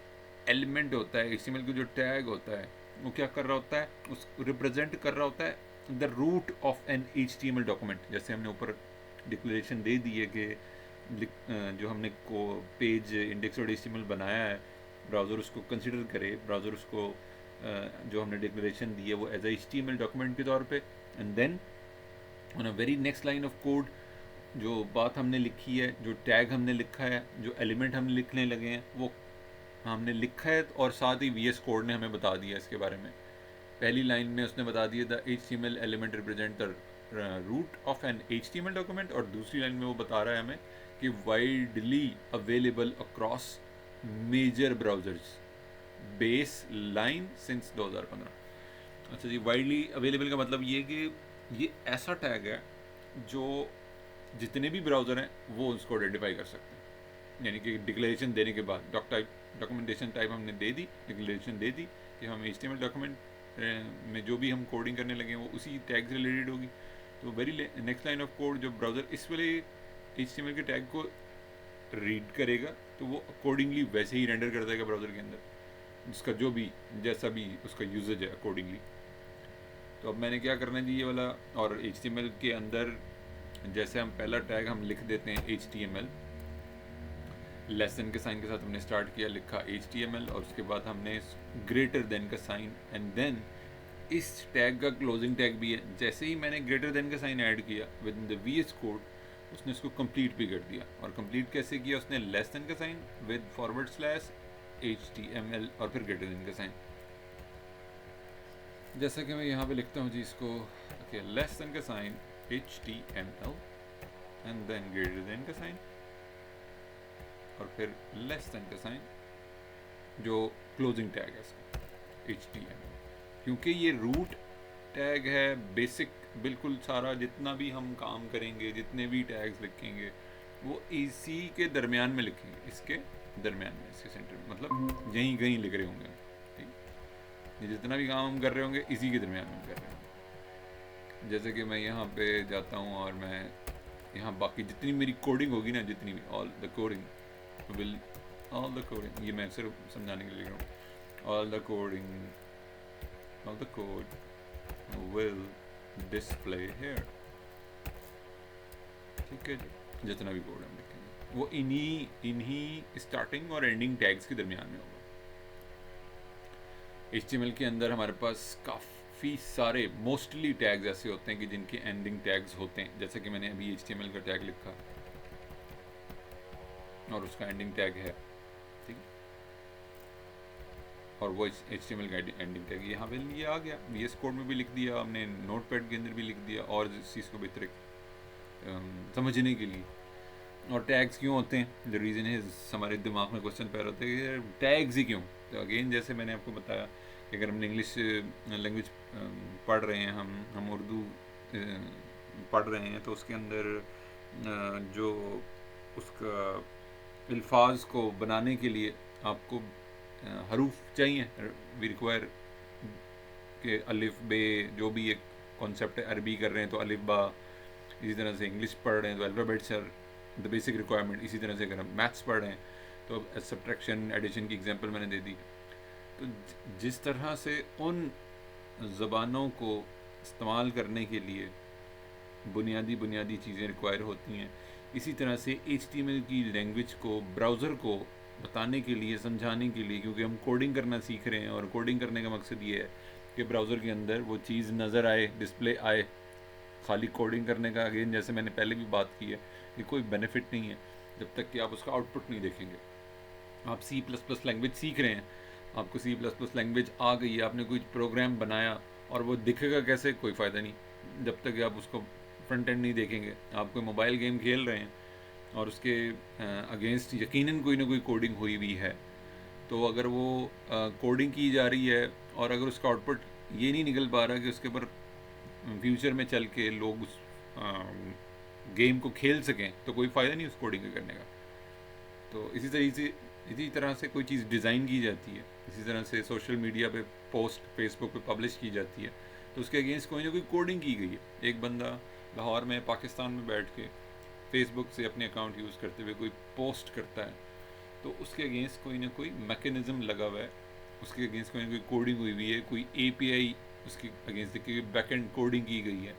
एलिमेंट होता है, HTML का जो टैग होता है, वो क्या कर रहा होता है, उस रिप्रेजेंट कर रहा होता है the root of an HTML document. जैसे हमने ऊपर डिक्लेरेशन दे दी है कि जो हमने को पेज इंडेक्स और HTML बनाया है, ब्राउज़र उसको कंसिडर करे, ब्राउज़र उसको जो हमने डिक्लेरेशन दी है वो एज ए HTML डॉक्यूमेंट के तौर पे, and then on a very next line of code जो बात हमने लिखी है, जो टैग हमने लिखा है, जो एलिमेंट हम लिखने लगे हैं, वो हमने लिखा है, और साथ ही VS कोड ने हमें बता दिया इसके बारे में। पहली लाइन में उसने बता दिया the HTML element represent the root of an HTML document, और दूसरी लाइन में वो बता रहा है हमें कि widely available across major browsers base line since 2015। अच्छा जी, वाइडली अवेलेबल का मतलब ये कि ये ऐसा टैग है जो जितने भी ब्राउज़र हैं वो उसको आइडेंटिफाई कर सकते हैं। यानी कि डिक्लेरेशन देने के बाद डॉक्यूमेंटेशन टाइप हमने दे दी, डिक्लेरेशन दे दी कि हम HTML डॉक्यूमेंट में जो भी हम कोडिंग करने लगे हैं वो उसी टैग से रिलेटेड होगी। तो very next line of code जो ब्राउज़र इस वाले HTML के टैग को रीड करेगा तो वो अकॉर्डिंगली वैसे ही रेंडर कर देगा ब्राउज़र के अंदर, जिसका जो भी जैसा भी उसका यूजेज है अकॉर्डिंगली। तो अब मैंने क्या करना है जी, ये वाला, और HTML के अंदर जैसे हम पहला टैग हम लिख देते हैं HTML, लेस देन के साइन के साथ हमने स्टार्ट किया, लिखा HTML, और उसके बाद हमने ग्रेटर देन का साइन, एंड देन इस टैग का क्लोजिंग टैग भी है। जैसे ही मैंने ग्रेटर देन का साइन ऐड किया with in the VS code, उसने इसको कंप्लीट भी कर दिया। और कंप्लीट कैसे किया उसने, लेस देन का sign with forward slash HTML और फिर ग्रेटर देन का साइन। जैसा कि मैं यहाँ पे लिखता हूँ जी इसको, ओके, लेस देन का sign HTML and then greater than का साइन, और फिर लेस देन का साइन जो क्लोजिंग टैग है इसका HTML। क्योंकि ये रूट टैग है, बेसिक बिल्कुल सारा जितना भी हम काम करेंगे, जितने भी टैग्स लिखेंगे वो इसी के दरमियान में लिखेंगे, इसके दरमियान में, इसके सेंटर में, मतलब यहीं कहीं लिख रहे होंगे, ठीक। ये जितना भी काम हम कर रहे होंगे इसी के दरमियान में कर रहे होंगे। जैसे कि मैं यहाँ पे जाता हूँ और मैं यहाँ बाकी जितनी मेरी कोडिंग होगी ना, जितनी भी all the coding will all the coding, ये मैं सिर्फ समझाने के लिए लिख रहा हूँ। All the code will display here. ठीक है जी, जितना भी कोड हम लिखेंगे वो इन्हीं स्टार्टिंग और एंडिंग टैग्स के दरमियान में होगा। HTML के अंदर हमारे पास काफ़ी सारे मोस्टली टैग्स ऐसे होते हैं कि जिनके एंडिंग टैग्स होते हैं, जैसे कि मैंने अभी HTML का टैग लिखा और उसका एंडिंग टैग है, ठीक है, और वो HTML का एंडिंग टैग यहाँ पे ये आ गया, VS कोड में भी लिख दिया हमने, नोटपैड के अंदर भी लिख दिया, और इस चीज़ को बेहतर समझने के लिए। और टैग्स क्यों होते हैं, द रीज़न है, हमारे दिमाग में क्वेश्चन पैदा होते हैं टैग्स ही क्यों। तो अगेन जैसे मैंने आपको बताया कि अगर हम इंग्लिश लैंग्वेज पढ़ रहे हैं, हम उर्दू पढ़ रहे हैं, तो उसके अंदर जो उसका अल्फाज को बनाने के लिए आपको हरूफ चाहिए, वी रिक्वायर के अलिफ बे, जो भी एक कॉन्सेप्ट है, अरबी कर रहे हैं तो अलिफ बा, इसी तरह से इंग्लिश पढ़ रहे हैं तो alphabets are the basic requirement. इसी तरह से अगर हम मैथ्स पढ़ रहे हैं तो सब्ट्रैक्शन एडिशन की एग्जांपल मैंने दे दी। तो जिस तरह से उन ज़बानों को इस्तेमाल करने के लिए बुनियादी चीज़ें रिक्वायर होती हैं, इसी तरह से HTML की लैंग्वेज को ब्राउज़र को बताने के लिए, समझाने के लिए, क्योंकि हम कोडिंग करना सीख रहे हैं और कोडिंग करने का मकसद ये है कि ब्राउज़र के अंदर वो चीज़ नज़र आए, डिस्प्ले आए। खाली कोडिंग करने का अगेन जैसे मैंने पहले भी बात की है कि कोई बेनिफिट नहीं है जब तक कि आप उसका आउटपुट नहीं देखेंगे। आप C++ लैंग्वेज सीख रहे हैं, आपको C++ लैंग्वेज आ गई है, आपने कोई प्रोग्राम बनाया और वो दिखेगा कैसे, कोई फ़ायदा नहीं जब तक कि आप उसको फ्रंट एंड नहीं देखेंगे। आप कोई मोबाइल गेम खेल रहे हैं और उसके अगेंस्ट यकीनन कोई ना कोई कोडिंग हुई हुई है, तो अगर वो कोडिंग की जा रही है और अगर उसका आउटपुट ये नहीं निकल पा रहा कि उसके ऊपर फ्यूचर में चल के लोग उस गेम को खेल सकें, तो कोई फ़ायदा नहीं उस कोडिंग का करने का। तो इसी तरह से कोई चीज़ डिज़ाइन की जाती है, इसी तरह से सोशल मीडिया पे पोस्ट फेसबुक पे पब्लिश की जाती है, तो उसके अगेंस्ट कोई ना कोई कोडिंग की गई है। एक बंदा लाहौर में, पाकिस्तान में बैठ के फेसबुक से अपने अकाउंट यूज़ करते हुए कोई पोस्ट करता है, तो उसके अगेंस्ट कोई ना कोई मैकेनिज़्म लगा हुआ है, उसके अगेंस्ट कोई ना कोई कोडिंग हुई हुई है, कोई API उसके अगेंस्ट देखिए बैक एंड कोडिंग की गई है,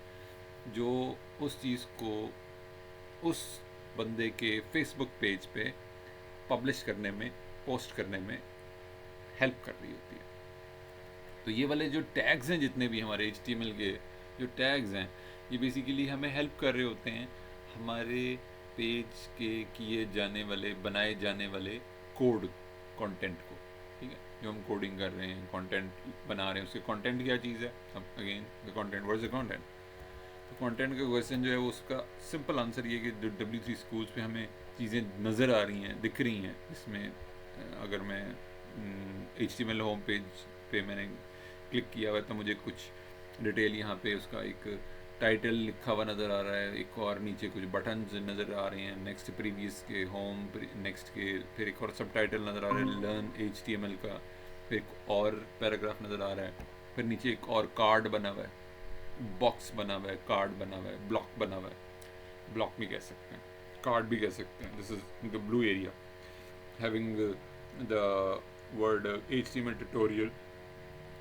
जो उस चीज़ को उस बंदे के फेसबुक पेज पे पब्लिश करने में, पोस्ट करने में हेल्प कर रही होती है। तो ये वाले जो टैग्स हैं, जितने भी हमारे HTML के जो टैग्स हैं, ये बेसिकली हमें हेल्प कर रहे होते हैं हमारे पेज के किए जाने वाले, बनाए जाने वाले कोड कंटेंट को। ठीक है, जो हम कोडिंग कर रहे हैं, कंटेंट बना रहे हैं, उसके कंटेंट क्या चीज़ है। अब again the content, what is the content. तो कंटेंट का क्वेश्चन जो है वो उसका सिंपल आंसर ये कि जो W3 स्कूल्स पे हमें चीज़ें नज़र आ रही हैं, दिख रही हैं, इसमें अगर मैं HTML होम पेज पे मैंने क्लिक किया हुआ है तो मुझे कुछ डिटेल यहाँ पे उसका एक टाइटल लिखा हुआ नज़र आ रहा है, एक और नीचे कुछ बटन्स नज़र आ रहे हैं, नेक्स्ट प्रीवियस के, होम नेक्स्ट के, फिर एक और सब टाइटल नज़र आ रहा है लर्न HTML का, फिर एक और पैराग्राफ नज़र आ रहा है, फिर नीचे एक और कार्ड बना हुआ है, बॉक्स बना हुआ है, कार्ड बना हुआ है, ब्लॉक बना हुआ है, ब्लॉक भी कह सकते हैं, कार्ड भी कह सकते हैं। This is the blue area having the word HTML tutorial,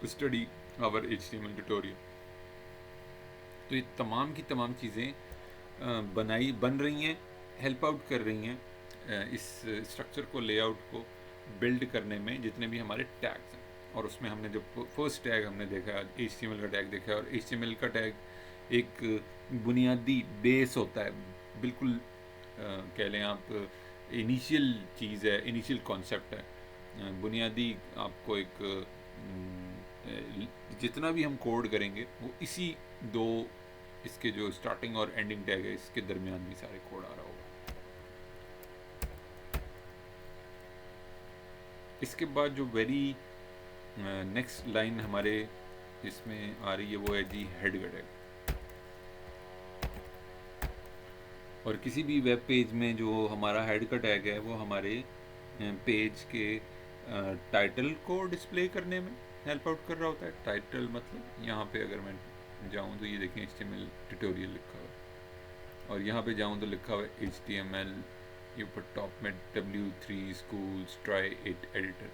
study our HTML tutorial. तो ये तमाम की तमाम चीज़ें बन रही हैं, हेल्प आउट कर रही हैं इस स्ट्रक्चर को, लेआउट को बिल्ड करने में, जितने भी हमारे टैग्स हैं। और उसमें हमने जो फर्स्ट टैग हमने देखा, HTML का टैग देखा, और HTML का टैग एक बुनियादी बेस होता है, बिल्कुल कह लें आप इनिशियल चीज़ है, इनिशियल कॉन्सेप्ट है, बुनियादी आपको एक जितना भी हम कोड करेंगे वो इसी दो, इसके जो स्टार्टिंग और एंडिंग टैग है, इसके दरमियान भी सारे कोड आ रहा होगा। इसके बाद जो वेरी नेक्स्ट लाइन हमारे इसमें आ रही है वो है जी हेड का टैग। और किसी भी वेब पेज में जो हमारा हेड का टैग है वो हमारे पेज के टाइटल को डिस्प्ले करने में हेल्प आउट कर रहा होता है। टाइटल मतलब यहाँ पे अगर मैं जाऊँ तो ये देखें HTML ट्यूटोरियल लिखा हुआ है, और यहाँ पे जाऊँ तो लिखा हुआ है HTML ये ऊपर टॉप में W3 schools try it editor,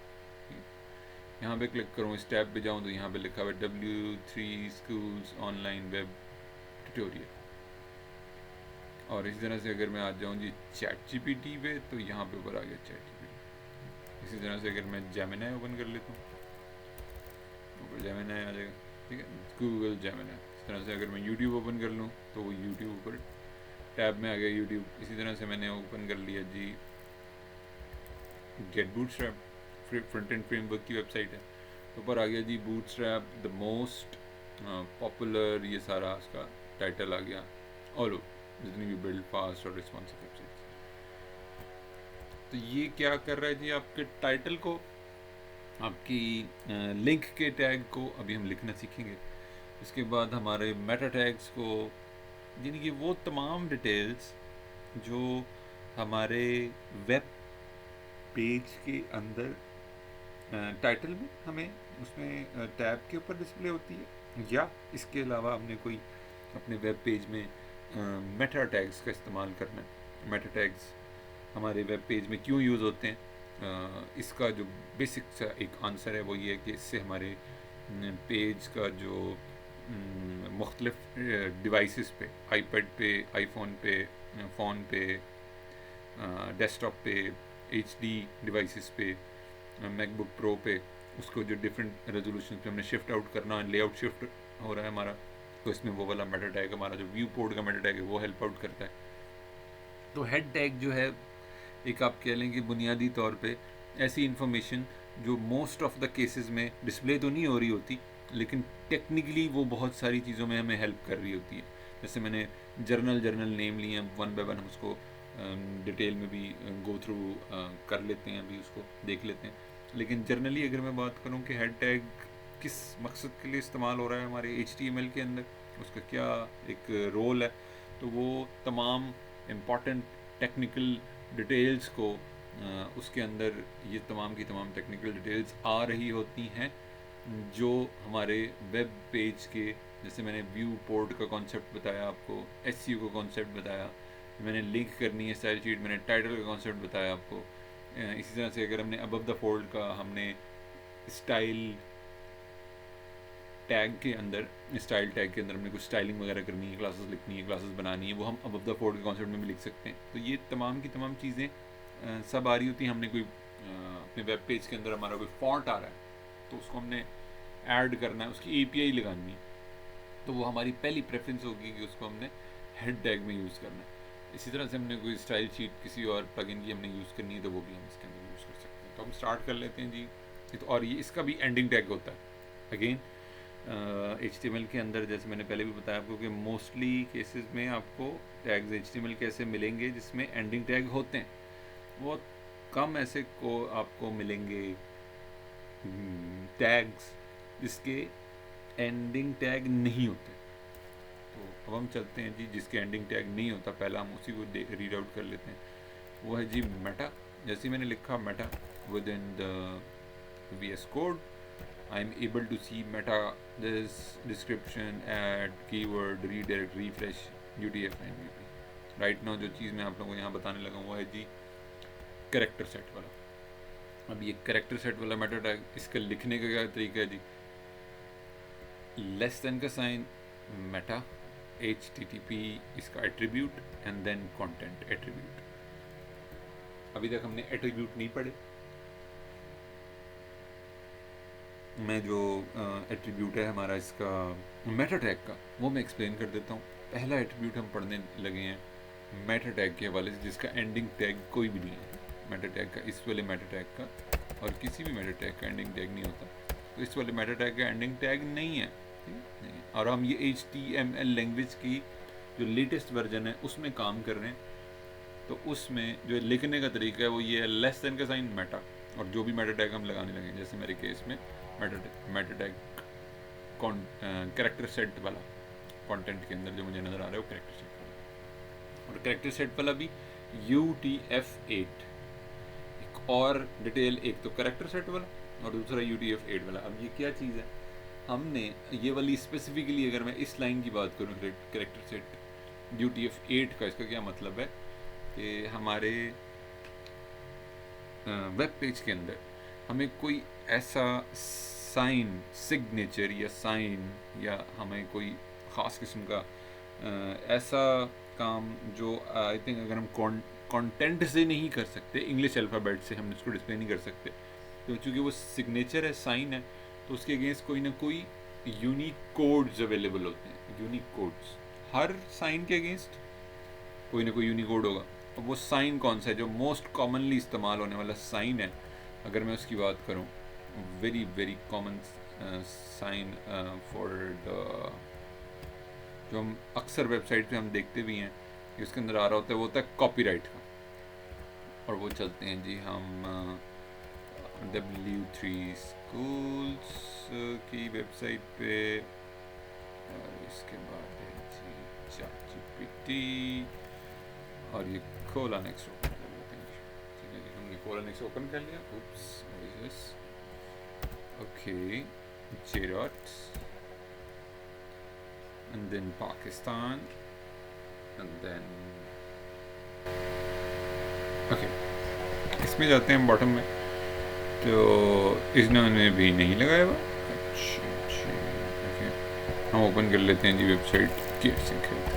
यहाँ पे क्लिक करूँ, इस टैब पे जाऊँ तो यहाँ पे लिखा हुआ है W3 schools online web tutorial. और इसी तरह से अगर मैं आ जाऊँ जी ChatGPT पे तो यहाँ पे ऊपर आ गया ChatGPT। इसी तरह से अगर मैं Gemini ओपन कर लेता हूँ, ऊपर Gemini आ जाएगा, ठीक है, गूगल Gemini। इस तरह से अगर मैं YouTube ओपन कर लूँ तो वो YouTube ऊपर टैब में आ गया YouTube। इसी तरह से मैंने ओपन कर लिया जी get bootstrap, front end framework की वेबसाइट है, तो ऊपर आ गया जी बूटस्ट्रैप द मोस्ट पॉपुलर, ये सारा उसका टाइटल आ गया, ऑल ओवर जितनी भी बिल्ड फास्ट और रिस्पॉन्सिव वेबसाइट्स। तो ये क्या कर रहा है जी, आपके टाइटल को, आपकी लिंक के टैग को अभी हम लिखना सीखेंगे। इसके बाद हमारे मेटा टैग्स को, यानी कि वो तमाम डिटेल्स जो हमारे वेब पेज के अंदर टाइटल में हमें उसमें टैब के ऊपर डिस्प्ले होती है, या इसके अलावा हमने कोई अपने वेब पेज में मेटा टैग्स का इस्तेमाल करना है। मेटा टैग्स हमारे वेब पेज में क्यों यूज़ होते हैं, इसका जो बेसिक सा एक आंसर है वो ये है कि इससे हमारे पेज का जो मुख्तलिफ डिवाइसेस पे, आईपैड पे, आईफोन पे, फ़ोन पे, डेस्कटॉप पे, HD डिवाइसेस पे, मैकबुक प्रो पे, उसको जो डिफरेंट रेजोल्यूशन पे हमने शिफ्ट आउट करना है, लेआउट शिफ्ट हो रहा है हमारा, तो इसमें वो वाला मेटा टैग, हमारा जो व्यू पोर्ट का मेटा टैग है, वो हेल्प आउट करता है। तो हेड टैग जो है एक आप कह लें कि बुनियादी तौर पे ऐसी इंफॉर्मेशन जो मोस्ट ऑफ द केसेस में डिस्प्ले तो नहीं हो रही होती, लेकिन टेक्निकली वो बहुत सारी चीज़ों में हमें हेल्प कर रही होती है। जैसे मैंने जर्नल नेम लिए हैं, वन बाय वन हम उसको डिटेल में भी गो थ्रू कर लेते हैं, अभी उसको देख लेते हैं। लेकिन जनरली अगर मैं बात करूं कि हेड टैग किस मकसद के लिए इस्तेमाल हो रहा है हमारे HTML के अंदर, उसका क्या एक रोल है, तो वो तमाम इम्पॉर्टेंट टेक्निकल डिटेल्स को उसके अंदर, ये तमाम की तमाम टेक्निकल डिटेल्स आ रही होती हैं जो हमारे वेब पेज के, जैसे मैंने व्यू पोर्ट का कॉन्सेप्ट बताया आपको, SEO का कॉन्सेप्ट बताया, मैंने लिंक करनी है स्टाइल शीट, मैंने टाइटल का कॉन्सेप्ट बताया आपको। इसी तरह से अगर हमने अबव द फोल्ड का, हमने स्टाइल टैग के अंदर, स्टाइल टैग के अंदर हमने कुछ स्टाइलिंग वगैरह करनी है, क्लासेस लिखनी है, क्लासेस बनानी है, वो हम अबव द फोल्ड के कॉन्सेप्ट में भी लिख सकते हैं। तो ये तमाम की तमाम चीज़ें सब आ रही होती हैं। हमने कोई अपने वेब पेज के अंदर हमारा कोई फॉन्ट आ रहा है तो उसको हमने ऐड करना है, उसकी API लगानी है, तो वो हमारी पहली प्रेफरेंस होगी कि उसको हमने हेड टैग में यूज़ करना है। इसी तरह से हमने कोई स्टाइल शीट किसी और प्लगइन की हमने यूज़ करनी है तो वो भी हम इसके अंदर यूज़ कर सकते हैं। तो हम स्टार्ट कर लेते हैं जी। तो और ये इसका भी एंडिंग टैग होता है अगेन HTML के अंदर, जैसे मैंने पहले भी बताया आपको कि मोस्टली केसेस में आपको टैग्स HTML के ऐसे मिलेंगे जिसमें एंडिंग टैग होते हैं, बहुत कम ऐसे को आपको मिलेंगे टैग्स जिसके एंडिंग टैग नहीं होते। तो अब हम चलते हैं जी जिसके एंडिंग टैग नहीं होता, पहला हम उसी को रीड आउट कर लेते हैं। वो है जी मेटा। जैसे मैंने लिखा meta with in the VS code, I am able to see meta this description and keyword redirect refresh UTF and VP। Right now जो चीज़ मैं आप लोगों को यहाँ बताने लगा वो है जी कैरेक्टर सेट वाला। अब ये कैरेक्टर सेट वाला मेटा टैग, इसका लिखने का क्या तरीका है जी, लेस देन का साइन, मेटा, HTTP इसका attribute and then content attribute. अभी तक हमने एट्रीब्यूट नहीं पढ़े, मैं जो एट्रीब्यूट है हमारा इसका मेटा टैग का वो मैं एक्सप्लेन कर देता हूँ। पहला एट्रीब्यूट हम पढ़ने लगे हैं मेटा टैग के हवाले से, जिसका एंडिंग टैग कोई भी नहीं है। मेटा टैग का, इस वाले मेटा टैग का और किसी भी मेटा टैग का एंडिंग टैग नहीं होता, तो इस वाले मेटा टैग का एंडिंग टैग नहीं है, नहीं है। और हम ये HTML लैंग्वेज की जो लेटेस्ट वर्जन है उसमें काम कर रहे हैं, तो उसमें जो लिखने का तरीका है वो ये है, लेस देन का साइन मेटा, और जो भी मेटा टैग हम लगाने लगे, जैसे मेरे केस में मेटा टैग कैरेक्टर सेट वाला कंटेंट के अंदर जो मुझे नज़र आ रहा है वो कैरेक्टर सेट वाला, और कैरेक्टर सेट वाला भी UTF-8। एक और डिटेल, एक तो कैरेक्टर सेट वाला और दूसरा UTF-8 वाला। अब ये क्या चीज़ है, हमने ये वाली स्पेसिफिकली, अगर मैं इस लाइन की बात करूँ कैरेक्टर सेट UTF-8 का, इसका क्या मतलब है कि हमारे वेब पेज के अंदर हमें कोई ऐसा साइन, सिग्नेचर या साइन, या हमें कोई ख़ास किस्म का ऐसा काम जो आई थिंक अगर हम कंटेंट से नहीं कर सकते, इंग्लिश अल्फ़ाबेट से हम इसको डिस्प्ले नहीं कर सकते, तो चूँकि वो सिग्नेचर है, साइन है, तो उसके अगेंस्ट कोई ना कोई यूनिक कोड्स अवेलेबल होते हैं। यूनिक कोड्स हर साइन के अगेंस्ट कोई ना कोई यूनिक कोड होगा। अब वो साइन कौन सा है जो मोस्ट कॉमनली इस्तेमाल होने वाला साइन है, अगर मैं उसकी बात करूं, very very common sign for the, जो हम अक्सर वेबसाइट पे हम देखते भी हैं कि उसके अंदर आ रहा होता है, वो होता है कॉपीराइट का। और वो चलते हैं जी हम W3 स्कूल्स की वेबसाइट पे, और इसके बाद है जी ChatGPT, और ये कोला नेक्स्ट ओपन कर लेते हैं। ठीक है जी, हमने कोला नेक्स्ट ओपन कर लिया। Oops, okay, J-Dot, and then Pakistan, and then okay, इसमें जाते हैं बॉटम में, तो इन्होंने भी नहीं लगाया हुआ। अच्छा, ओके, हम ओपन कर लेते हैं जी वेबसाइट केयरसिंक हेल्थ,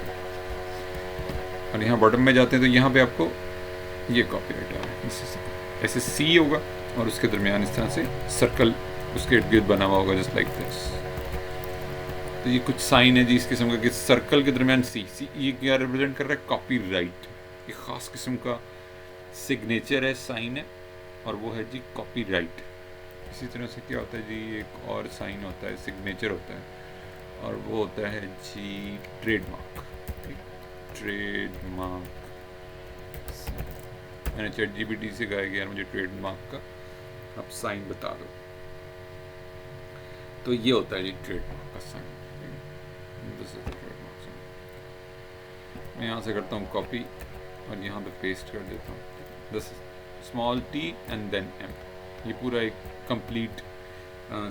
और यहाँ बॉटम में जाते हैं तो यहाँ पे आपको ये कॉपीराइट आ रहा है, ऐसे सी होगा और उसके दरमियान इस तरह से सर्कल उसके इर्द गिर्द बना हुआ होगा, जस्ट लाइक दिस। तो ये कुछ साइन है जी इस किस्म का कि सर्कल के दरमियान सी ये क्या रिप्रेजेंट कर रहा है? कॉपीराइट। ये ख़ास किस्म का सिग्नेचर है, साइन है, और वो है जी कॉपीराइट। इसी तरह से क्या होता है जी, एक और साइन होता है, सिग्नेचर होता है, और वो होता है जी ट्रेडमार्क। ट्रेडमार्क मैंने ChatGPT से कहा कि यार मुझे ट्रेडमार्क का आप साइन बता दो, तो ये होता है जी ट्रेडमार्क का साइन। मैं यहाँ से करता हूँ कॉपी और यहाँ पे पेस्ट कर देता हूँ, this small t and then m। ये पूरा एक कंप्लीट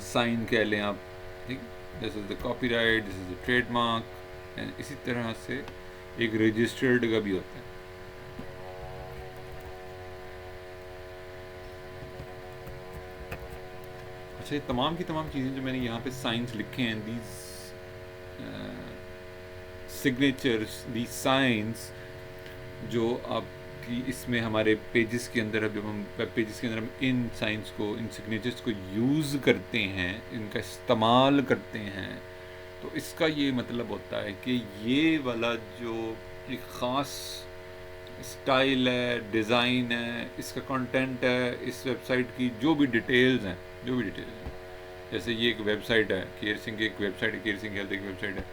साइन कह लें आप, ठीक। This is the copyright, this is the trademark, and इसी तरह से एक रजिस्टर्ड का भी होता है। अच्छा, ये तमाम की तमाम चीज़ें जो मैंने यहाँ पे साइंस लिखे हैं, दीज सिग्नेचर्स, दी साइंस, जो आपकी इसमें हमारे पेजेस के अंदर, जब हम वेब पेजेस के अंदर हम इन साइंस को, इन सिग्नेचर्स को यूज़ करते हैं, इनका इस्तेमाल करते हैं, तो इसका ये मतलब होता है कि ये वाला जो एक ख़ास स्टाइल है, डिज़ाइन है, इसका कंटेंट है, इस वेबसाइट की जो भी डिटेल्स हैं, जैसे ये एक वेबसाइट है, केयरसिंक एक वेबसाइट है, केयरसिंक हेल्थ एक वेबसाइट है,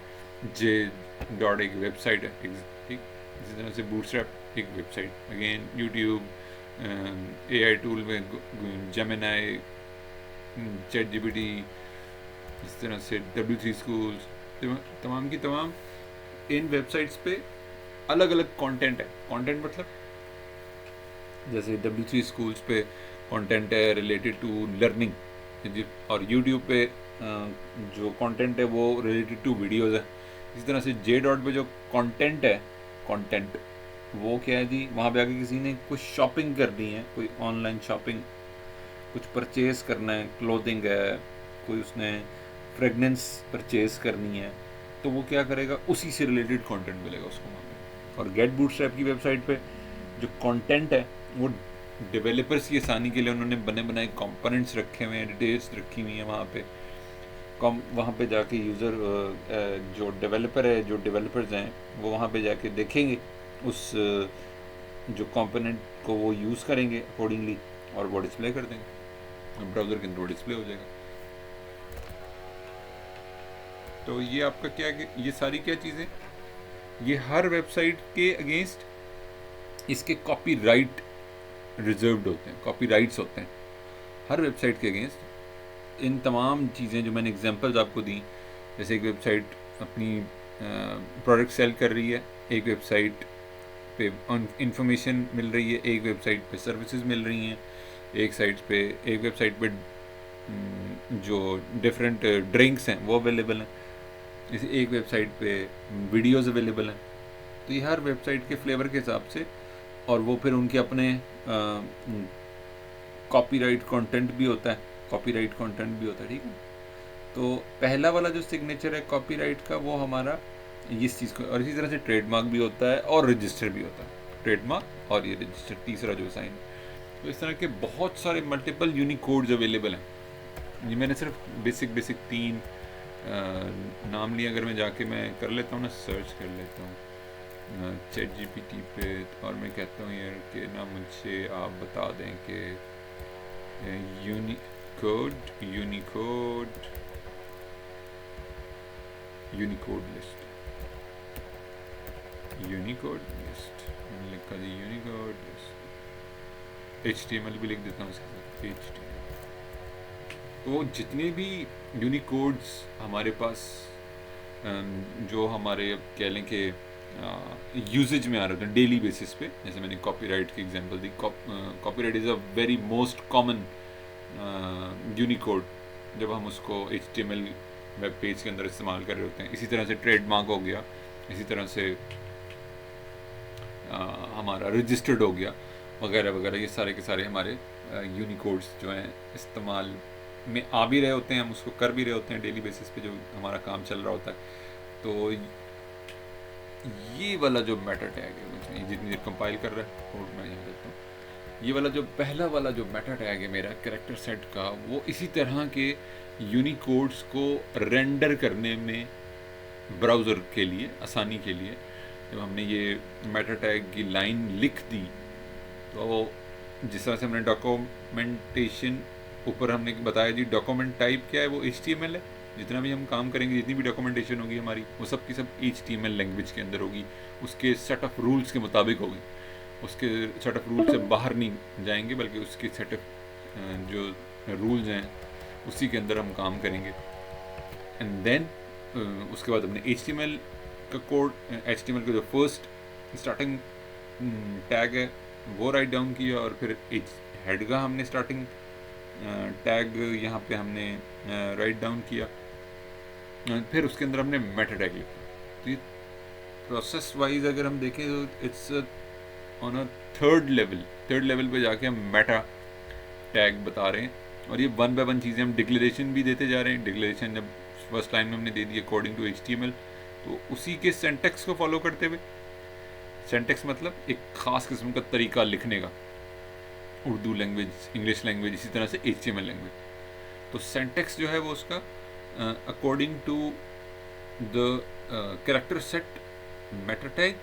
J-Dot एक वेबसाइट है, ठीक। इसी तरह से बूटस्ट्रैप एक website, again YouTube, AI tool में जेमिनी, ChatGPT, इस तरह से W3 स्कूल्स, तमाम की तमाम इन वेबसाइट्स पे अलग अलग कंटेंट है। कंटेंट मतलब जैसे W3 स्कूल्स पे कंटेंट है रिलेटेड टू लर्निंग, और यूट्यूब पे जो कंटेंट है वो रिलेटेड टू वीडियोज़ है। इसी तरह से J-Dot पे जो कंटेंट है, कंटेंट वो क्या है जी, वहाँ पे आके किसी ने कुछ शॉपिंग करनी है, कोई ऑनलाइन शॉपिंग, कुछ परचेज़ करना है, क्लोथिंग है, कोई उसने फ्रेगनेंस परचेज़ करनी है, तो वो क्या करेगा, उसी से रिलेटेड कंटेंट मिलेगा उसको वहाँ पे। और गेट बूटस्ट्रैप की वेबसाइट पे जो कंटेंट है वो डेवलपर्स की आसानी के लिए उन्होंने बने बनाए कंपोनेंट्स रखे हुए हैं, डिटेल्स रखी हुई हैं वहाँ पे। वहाँ पे जाके यूज़र जो डेवलपर है, जो डेवलपर्स हैं, वो वहाँ पे जाके देखेंगे उस जो कंपोनेंट को, वो यूज़ करेंगे अकॉर्डिंगली और वो डिस्प्ले कर देंगे, ब्राउज़र के अंदर डिस्प्ले हो जाएगा। तो ये आपका क्या, ये सारी क्या चीज़ें, ये हर वेबसाइट के अगेंस्ट इसके कॉपीराइट रिजर्व्ड होते हैं, कॉपीराइट्स होते हैं हर वेबसाइट के अगेंस्ट। इन तमाम चीज़ें जो मैंने एग्जांपल्स आपको दी, जैसे एक वेबसाइट अपनी प्रोडक्ट सेल कर रही है, एक वेबसाइट पे इंफॉर्मेशन मिल रही है, एक वेबसाइट पे सर्विसेज मिल रही हैं, एक वेबसाइट पे जो डिफरेंट ड्रिंक्स हैं वो अवेलेबल हैं, जैसे एक वेबसाइट पे वीडियोस अवेलेबल हैं। तो ये हर वेबसाइट के फ्लेवर के हिसाब से, और वो फिर उनके अपने कॉपीराइट कंटेंट भी होता है, कॉपीराइट कंटेंट भी होता है, ठीक है। तो पहला वाला जो सिग्नेचर है कॉपीराइट का वो हमारा इस चीज़ को, और इसी तरह से ट्रेडमार्क भी होता है और रजिस्टर भी होता है, ट्रेडमार्क और ये रजिस्टर तीसरा जो साइन। तो इस तरह के बहुत सारे मल्टीपल यूनिक कोड्स अवेलेबल हैं। ये मैंने सिर्फ बेसिक 3 नाम लिए। अगर मैं जाके मैं कर लेता हूँ ना, सर्च कर लेता हूँ ChatGPT पे, और मैं कहता हूँ यार कि ना मुझे आप बता दें कि यूनिकोड लिस्ट, मैंने लिखा जी यूनिकोड लिस्ट, HTML भी लिख देता हूँ इसके साथ, HTML। तो जितने भी यूनिकोड्स हमारे पास जो हमारे अब कह लें कि यूजेज में आ रहे हैं डेली बेसिस पे, जैसे मैंने कॉपीराइट की example the. Copyright is a very most common Unicode जब हम उसको HTML वेब पेज के अंदर इस्तेमाल कर रहे होते हैं। इसी तरह से ट्रेडमार्क हो गया, इसी तरह से हमारा रजिस्टर्ड हो गया, वगैरह वगैरह। ये सारे के सारे हमारे यूनिकोड्स जो हैं इस्तेमाल में आ भी रहे होते हैं, हम उसको कर भी रहे होते हैं डेली बेसिस पे जो हमारा काम चल रहा होता है। तो ये वाला जो मेटा टैग है, मुझे जितनी देर कंपाइल कर रहा है कोड मैं यहाँ देता हूँ, ये वाला जो पहला वाला जो मेटा टैग है मेरा कैरेक्टर सेट का, वो इसी तरह के यूनिकोड्स को रेंडर करने में ब्राउज़र के लिए आसानी के लिए जब हमने ये मेटा टैग की लाइन लिख दी, तो जिस तरह से हमने डॉक्यूमेंटेशन ऊपर हमने बताया जी, डॉक्यूमेंट टाइप क्या है, वो HTML है। जितना भी हम काम करेंगे, जितनी भी डॉक्यूमेंटेशन होगी हमारी, वो सब की सब HTML लैंग्वेज के अंदर होगी, उसके सेट ऑफ रूल्स के मुताबिक होगी। उसके सेट ऑफ रूल से बाहर नहीं जाएंगे, बल्कि उसके सेट ऑफ जो रूल्स हैं उसी के अंदर हम काम करेंगे। एंड देन उसके बाद हमने HTML का कोड, HTML का जो फर्स्ट स्टार्टिंग टैग है वो राइट डाउन किया, और फिर हेड का हमने स्टार्टिंग टैग यहाँ पे हमने राइट डाउन किया, फिर उसके अंदर हमने मेटा टैग लिखा। तो ये प्रोसेस वाइज अगर हम देखें तो it's on a third level पे जाके हम मेटा टैग बता रहे हैं, और ये 1 बाय 1 चीज़ें हम डिक्लेरेशन भी देते जा रहे हैं। डिक्लेरेशन जब फर्स्ट लाइन में हमने दे दी अकॉर्डिंग टू HTML, तो उसी के सेंटेक्स को फॉलो करते हुए, सेंटेक्स मतलब एक ख़ास किस्म का तरीका लिखने का, उर्दू लैंग्वेज, इंग्लिश लैंग्वेज, इसी तरह से HTML लैंग्वेज। तो सेंटेक्स जो है वो उसका according to the character set meta tag,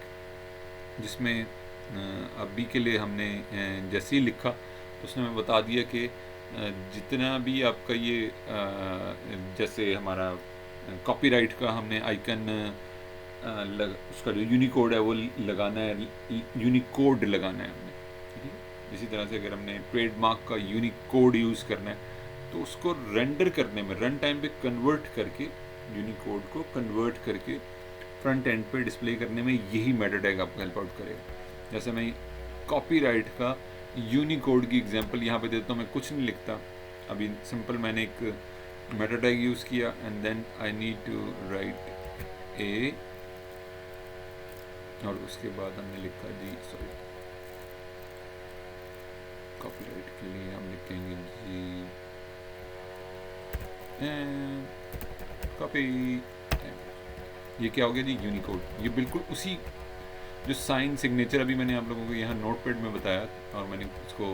जिसमें अभी के लिए हमने जैसे ही लिखा तो उसने हमें बता दिया कि जितना भी आपका ये जैसे हमारा कॉपीराइट का हमने आइकन उसका जो यूनिकोड है वो लगाना है, यूनिकोड लगाना है हमने, ठीक है। इसी तरह से अगर हमने ट्रेडमार्क का यूनिकोड यूज़ करना है तो उसको रेंडर करने में, रन टाइम पे कन्वर्ट करके, यूनिकोड को कन्वर्ट करके फ्रंट एंड पे डिस्प्ले करने में यही मेटा टैग आपको हेल्प आउट करेगा। जैसे मैं कॉपीराइट का यूनिकोड की एग्जांपल यहाँ पे देता हूँ, मैं कुछ नहीं लिखता अभी, सिंपल मैंने एक मेटा टैग यूज़ किया and then I need to write a, और उसके बाद हमने लिखा जी, सॉरी, कॉपीराइट के लिए हम लिखेंगे जी कॉपी। ये क्या हो गया जी, यूनिकोड। ये बिल्कुल उसी जो साइन सिग्नेचर अभी मैंने आप लोगों को यहाँ नोटपैड में बताया और मैंने उसको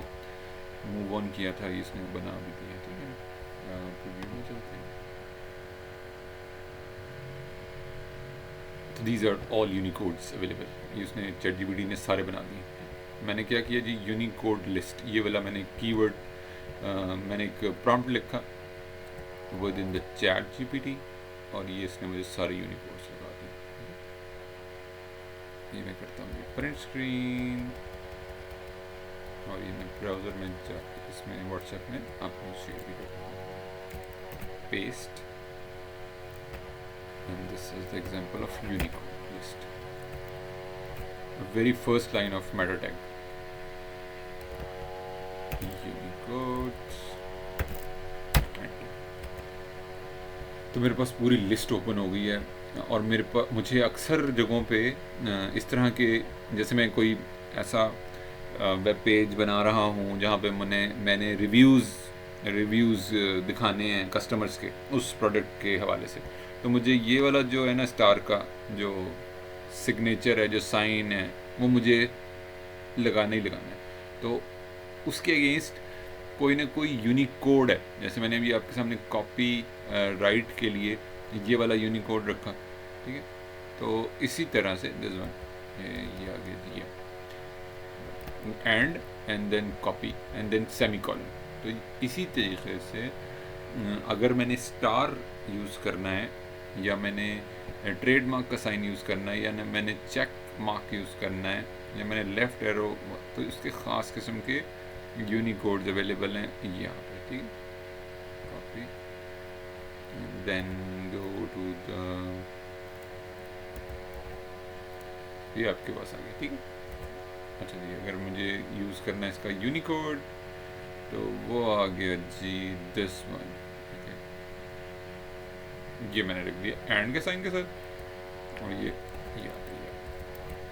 मूव ऑन किया था, इसने बना भी दिया, ठीक है। प्रीव्यू में चलते हैं। तो दीज आर ऑल यूनिकोड्स अवेलेबल। ये उसने ChatGPT ने सारे बना दिए। मैंने क्या किया जी, यूनिकोड लिस्ट, ये वाला मैंने कीवर्ड मैंने एक प्रॉम्प्ट लिखा विद इन द ChatGPT, और ये इसने मुझे सारे यूनिकोड्स लगा दिए। ये मैं करता हूँ प्रिंट स्क्रीन, और ये मैं ब्राउज़र में इसमें व्हाट्सएप में आपको शेयर भी करता हूँ। Paste, and this is the example of Unicode list. The very first line of meta tag. Unicode. तो मेरे पास पूरी लिस्ट ओपन हो गई है, और मेरे पास मुझे अक्सर जगहों पे इस तरह के, जैसे मैं कोई ऐसा वेब पेज बना रहा हूँ जहाँ पे मैंने रिव्यूज़ दिखाने हैं कस्टमर्स के उस प्रोडक्ट के हवाले से, तो मुझे ये वाला जो है ना स्टार का जो सिग्नेचर है, जो साइन है, वो मुझे लगाना ही लगाना है। तो उसके अगेंस्ट कोई ना कोई यूनिक कोड है, जैसे मैंने अभी आपके सामने कॉपी राइट के लिए ये वाला यूनिक कोड रखा, ठीक है। तो इसी तरह से दिस वन ये आगे दिया and then copy and then semicolon. तो इसी तरीके से अगर मैंने स्टार यूज़ करना है, या मैंने ट्रेडमार्क का साइन यूज़ करना है, या मैंने चेक मार्क यूज़ करना है, या मैंने लेफ़्ट एरो, तो इसके ख़ास किस्म के यूनिकोड्स अवेलेबल हैं यहाँ पे, ठीक है। Copy then go to the, ये आपके पास आ गया, ठीक है। अच्छा जी, अगर मुझे यूज़ करना है इसका यूनिकोड, तो वो आ गया जी दिस वन, ठीक है। ये मैंने रख दिया एंड के साइन के साथ, और ये आ गया।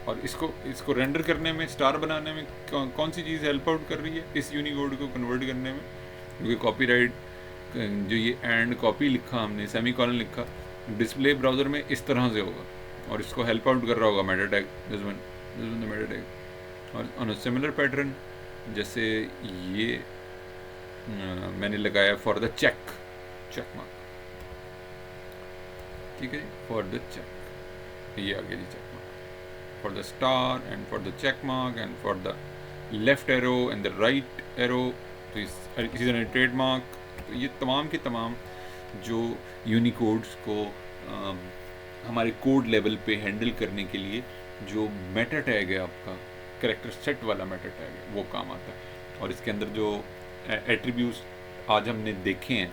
और इसको रेंडर करने में, स्टार बनाने में कौन सी चीज़ हेल्प आउट कर रही है इस यूनिकोड को कन्वर्ट करने में, क्योंकि कॉपीराइट जो ये एंड कॉपी लिखा हमने, सेमीकोलन लिखा, डिस्प्ले ब्राउज़र में इस तरह से होगा, और इसको हेल्प आउट कर रहा होगा Meta tag, this one the Meta tag. और ऑन अ सिमिलर पैटर्न, जैसे ये मैंने लगाया फॉर द चेक मार्क, ठीक है, फॉर द चेक, ये आ गया जी check mark, for the star and for the check mark and for the left arrow and the right arrow, तो इसी तरह ट्रेड मार्क। तो ये तमाम के तमाम जो यूनिकोड्स को हमारे कोड लेवल पे हैंडल करने के लिए जो मेटा टैग है आपका, कैरेक्टर सेट वाला मेटा टैग है, वो काम आता है। और इसके अंदर जो एट्रीब्यूट्स आज हमने देखे हैं,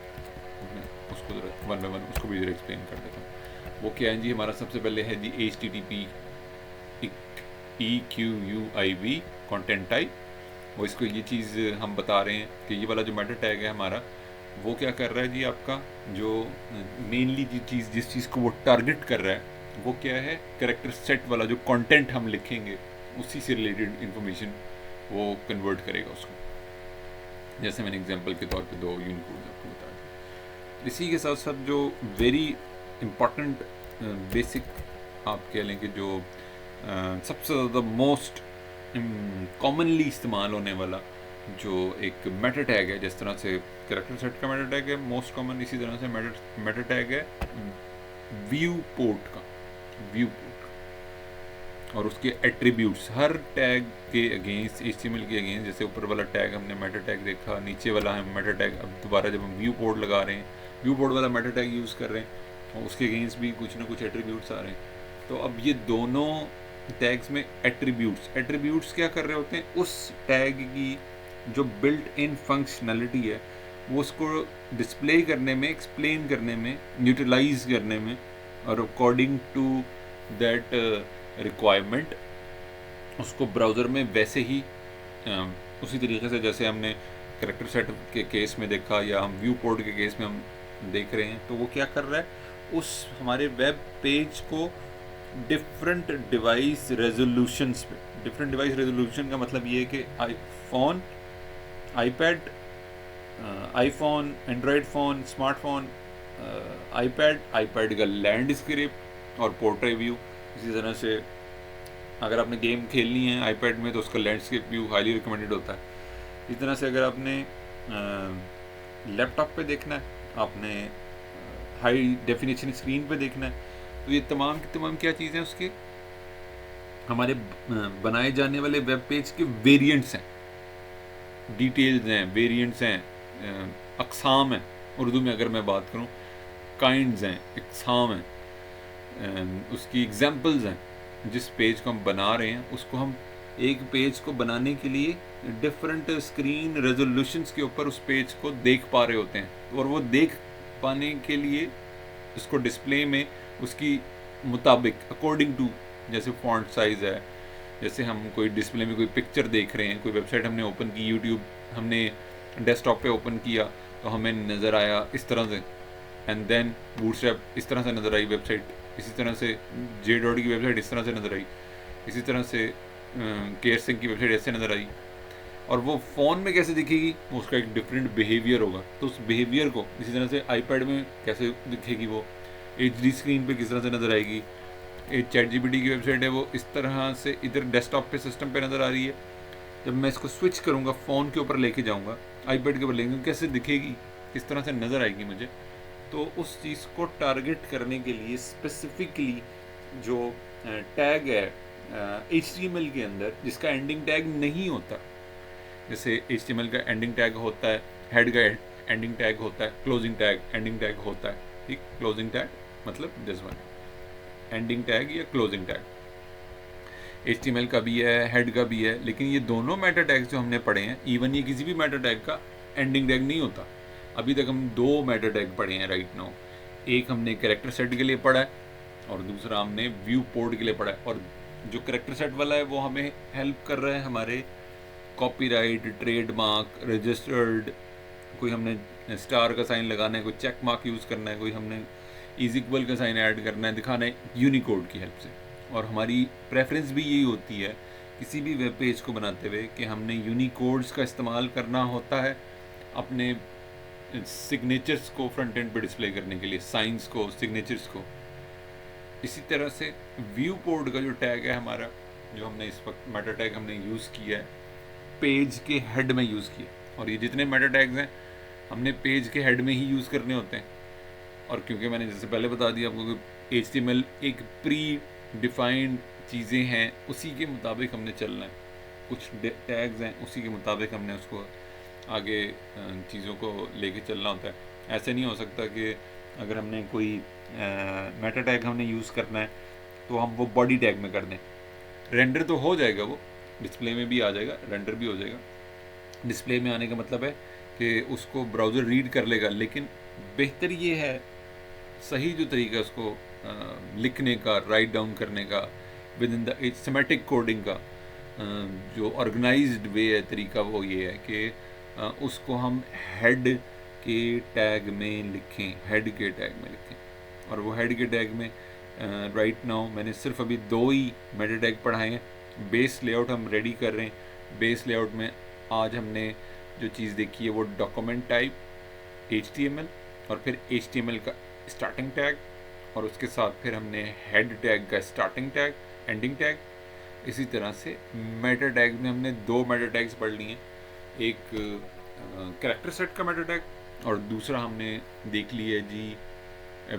उसको ज़रा वन बाय वन उसको भी ज़रा एक्सप्लेन कर देता हूँ। वो क्या है जी, हमारा सबसे पहले है जी HTTP EQUIV कंटेंट टाइप। वो इसको ये चीज़ हम बता रहे हैं कि ये वाला जो मेटा टैग है हमारा, वो क्या कर रहा है जी, आपका जो मेनली जिस चीज़ को वो टारगेट कर रहा है, वो क्या है, कैरेक्टर सेट वाला जो कंटेंट हम लिखेंगे उसी से रिलेटेड इंफॉर्मेशन वो कन्वर्ट करेगा उसको। जैसे मैंने एग्जांपल के तौर पे 2 यूनिकोड आपको बता दिया। इसी के साथ साथ जो वेरी इम्पॉर्टेंट बेसिक आप कह लें कि जो सबसे ज़्यादा मोस्ट कॉमनली इस्तेमाल होने वाला जो एक मेटा टैग है, जिस तरह से कैरेक्टर सेट का मेटा टैग है मोस्ट कॉमन, इसी तरह से मेटा टैग है व्यू पोर्ट का, व्यू पोर्ट और उसके एट्रीब्यूट्स। हर टैग के अगेंस्ट, HTML के अगेंस्ट, जैसे ऊपर वाला टैग हमने मेटा टैग देखा, नीचे वाला है मेटा टैग, अब दोबारा जब हम व्यू पोर्ट लगा रहे हैं, व्यू पोर्ट वाला मेटा टैग यूज़ कर रहे हैं, और उसके अगेंस्ट भी कुछ ना कुछ एट्रीब्यूट्स आ रहे हैं। तो अब ये दोनों टैग्स में एट्रीब्यूट्स क्या कर रहे होते हैं, उस टैग की जो बिल्ट इन फंक्शनैलिटी है वो उसको डिस्प्ले करने में, एक्सप्लेन करने में, यूटिलाइज करने में, और अकॉर्डिंग टू दैट रिक्वायरमेंट उसको ब्राउज़र में वैसे ही उसी तरीके से जैसे हमने कैरेक्टर सेट के केस में देखा या हम व्यू पोर्ट के केस में हम देख रहे हैं, तो वो क्या कर रहा है, उस हमारे वेब पेज को डिफरेंट डिवाइस रेजोल्यूशंस पे, डिफरेंट डिवाइस रेजोल्यूशन का मतलब ये है कि iPhone, iPad, iPhone, Android phone, smartphone, iPad का लैंडस्केप और पोर्ट्रेट व्यू। इसी तरह से अगर आपने गेम खेलनी है आईपैड में तो उसका लैंडस्केप व्यू हाईली रिकमेंडेड होता है। इस तरह से अगर आपने लैपटॉप पे देखना है, आपने हाई डेफिनेशन स्क्रीन पे देखना है, तो ये तमाम की तमाम क्या चीज़ें उसके हमारे बनाए जाने वाले वेब पेज के वेरिएंट्स हैं, डिटेल्स हैं, वेरिएंट्स हैं, अक़साम हैं। उर्दू में अगर मैं बात करूँ, काइंड्स हैं, अक़साम हैं, उसकी एग्जांपल्स हैं। जिस पेज को हम बना रहे हैं उसको हम एक पेज को बनाने के लिए डिफरेंट स्क्रीन रेजोल्यूशंस के ऊपर उस पेज को देख पा रहे होते हैं, और वो देख पाने के लिए उसको डिस्प्ले में उसकी मुताबिक अकॉर्डिंग टू, जैसे फॉन्ट साइज़ है, जैसे हम कोई डिस्प्ले में कोई पिक्चर देख रहे हैं, कोई वेबसाइट हमने ओपन की, यूट्यूब हमने डेस्कटॉप पे ओपन किया तो हमें नज़र आया इस तरह से, एंड देन बूटस्ट्रैप इस तरह से नज़र आई वेबसाइट, इसी तरह से JDOT की वेबसाइट इस तरह से नज़र आई, इसी तरह से केयर सिंह की वेबसाइट ऐसे नज़र आई, और वो फ़ोन में कैसे दिखेगी, उसका एक डिफरेंट बिहेवियर होगा। तो उस बिहेवियर को इसी तरह से आईपैड में कैसे दिखेगी, वो HD स्क्रीन पे किस तरह से नज़र आएगी। एक ChatGPT की वेबसाइट है, वो इस तरह से इधर डेस्कटॉप पे सिस्टम पे नज़र आ रही है। जब मैं इसको स्विच करूँगा, फ़ोन के ऊपर लेके जाऊँगा, आईपैड के ऊपर लेके, कैसे दिखेगी, किस तरह से नज़र आएगी मुझे। तो उस चीज़ को टारगेट करने के लिए स्पेसिफिकली जो टैग है HTML के अंदर, जिसका एंडिंग टैग नहीं होता, जैसे HTML का एंडिंग टैग होता है, हेड का एंडिंग टैग होता है, क्लोजिंग टैग एंडिंग टैग होता है, ठीक। क्लोजिंग टैग मतलब दिस वन, एंडिंग टैग या क्लोजिंग टैग HTML का भी है, हेड का भी है। लेकिन ये दोनों मेटा टैग्स जो हमने पढ़े हैं, इवन ये किसी भी मेटा टैग का एंडिंग टैग नहीं होता। अभी तक हम दो मेटा टैग पढ़े हैं राइट नाउ। एक हमने कैरेक्टर सेट के लिए पढ़ा है और दूसरा हमने व्यू पोर्ट के लिए पढ़ा है। और जो कैरेक्टर सेट वाला है वो हमें हेल्प कर रहा है हमारे कॉपीराइट, ट्रेडमार्क, रजिस्टर्ड, कोई हमने स्टार का साइन लगाना है, कोई चेक मार्क यूज़ करना है, कोई हमने इज इक्वल का साइन ऐड करना है, दिखाना है यूनिकोड की हेल्प से। और हमारी प्रेफरेंस भी यही होती है किसी भी वेब पेज को बनाते हुए कि हमने यूनिकोड्स का इस्तेमाल करना होता है अपने सिग्नेचर्स को फ्रंट एंड पे डिस्प्ले करने के लिए, साइंस को, सिग्नेचर्स को। इसी तरह से व्यू पोर्ट का जो टैग है हमारा, जो हमने इस वक्त मेटा टैग हमने यूज़ किया है, पेज के हेड में यूज़ किया। और ये जितने मेटा टैग्स हैं हमने पेज के हेड में ही यूज़ करने होते हैं। और क्योंकि मैंने जैसे पहले बता दिया आपको कि HTML एक प्री डिफाइंड चीज़ें हैं, उसी के मुताबिक हमने चलना है। कुछ टैग्स हैं, उसी के मुताबिक हमने उसको आगे चीज़ों को लेके चलना होता है। ऐसे नहीं हो सकता कि अगर हमने कोई मेटा टैग हमने यूज़ करना है तो हम वो बॉडी टैग में कर दें। रेंडर तो हो जाएगा, वो डिस्प्ले में भी आ जाएगा, रेंडर भी हो जाएगा। डिस्प्ले में आने का मतलब है कि उसको ब्राउज़र रीड कर लेगा। लेकिन बेहतर ये है, सही जो तरीका है उसको लिखने का, राइट डाउन करने का, with in the semantic coding का जो ऑर्गेनाइज्ड वे है, तरीका वो ये है कि उसको हम हेड के टैग में लिखें, हेड के टैग में लिखें। और वो हेड के टैग में राइट नाउ मैंने सिर्फ अभी दो ही मेटा टैग पढ़ाए हैं। बेस लेआउट हम रेडी कर रहे हैं। बेस लेआउट में आज हमने जो चीज़ देखी है वो डॉक्यूमेंट टाइप, HTML, और फिर HTML का स्टार्टिंग टैग, और उसके साथ फिर हमने हेड टैग का स्टार्टिंग टैग, एंडिंग टैग। इसी तरह से मेटा टैग में हमने दो मेटा टैग्स पढ़ लिए हैं, एक कैरेक्टर सेट का मेटा टैग और दूसरा हमने देख लिया जी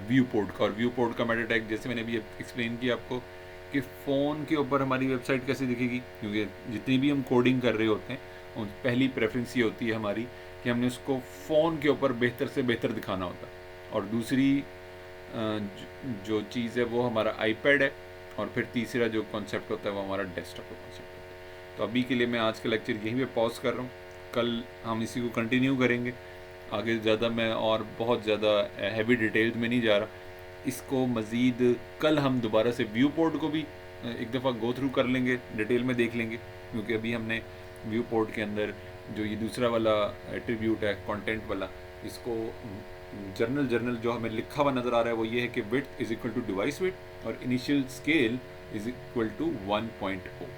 व्यू पोर्ट का। और व्यू पोर्ट का मेटा टैग जैसे मैंने अभी एक्सप्लेन किया आपको कि फ़ोन के ऊपर हमारी वेबसाइट कैसे दिखेगी, क्योंकि जितनी भी हम कोडिंग कर रहे होते हैं पहली प्रेफरेंस ये होती है हमारी कि हमने उसको फ़ोन के ऊपर बेहतर से बेहतर दिखाना होता है। और दूसरी जो चीज़ है वो हमारा आईपैड है, और फिर तीसरा जो कॉन्सेप्ट होता है वो हमारा डेस्कटॉप का कॉन्सेप्ट होता है। तो अभी के लिए मैं आज का लेक्चर यहीं पे पॉज कर रहा हूँ, कल हम इसी को कंटिन्यू करेंगे। आगे ज़्यादा मैं और बहुत ज़्यादा हैवी डिटेल्स में नहीं जा रहा, इसको मज़ीद कल हम दोबारा से व्यू पोर्ट को भी एक दफ़ा गो थ्रू कर लेंगे, डिटेल में देख लेंगे। क्योंकि अभी हमने व्यू पोर्ट के अंदर जो ये दूसरा वाला एट्रीब्यूट है कंटेंट वाला, इसको जर्नल जो हमें लिखा हुआ नज़र आ रहा है वो ये है कि width is equal to device width और initial scale is equal to 1.0।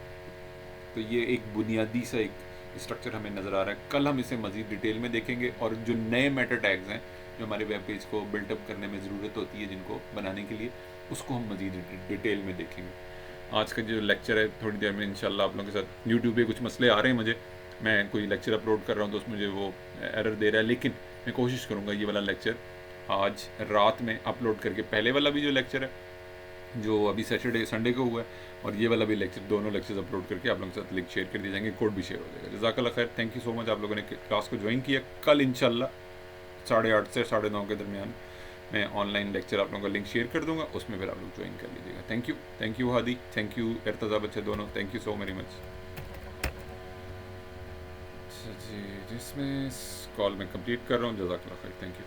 तो ये एक बुनियादी सा एक स्ट्रक्चर हमें नज़र आ रहा है। कल हम इसे मज़ीद डिटेल में देखेंगे और जो नए मेटा टैग्स हैं जो हमारे वेब पेज को बिल्टअप करने में ज़रूरत होती है जिनको बनाने के लिए, उसको हम मज़ीद डिटेल में देखेंगे। आज का जो लेक्चर है थोड़ी देर में इंशाल्लाह आप लोगों के साथ, यूट्यूब पे कुछ मसले आ रहे हैं मुझे, मैं कोई लेक्चर अपलोड कर रहा हूँ तो उसमें मुझे वो एरर दे रहा है, लेकिन मैं कोशिश करूँगा ये वाला लेक्चर आज रात में अपलोड करके, पहले वाला भी जो लेक्चर है जो अभी सैटरडे संडे को हुआ है और ये वाला भी लेक्चर, दोनों लेक्चर्स अपलोड करके आप लोगों के साथ लिंक शेयर कर दिए जाएंगे, कोड भी शेयर हो जाएगा। जज़ाकल्लाह खैर, थैंक यू सो मच आप लोगों ने क्लास को ज्वाइन किया। कल इंशाल्लाह 8:30 से 9:30 के दरमियान मैं ऑनलाइन लेक्चर आप लोगों का लिंक शेयर कर दूंगा, उसमें फिर आप लोग ज्वाइन कर लीजिएगा। Thank you Hadi, thank you Irtaza बच्चे दोनों, thank you so very much. जी जिसमें कॉल मैं कंप्लीट कर रहा हूँ, जज़ाकल्लाह खैर, थैंक यू।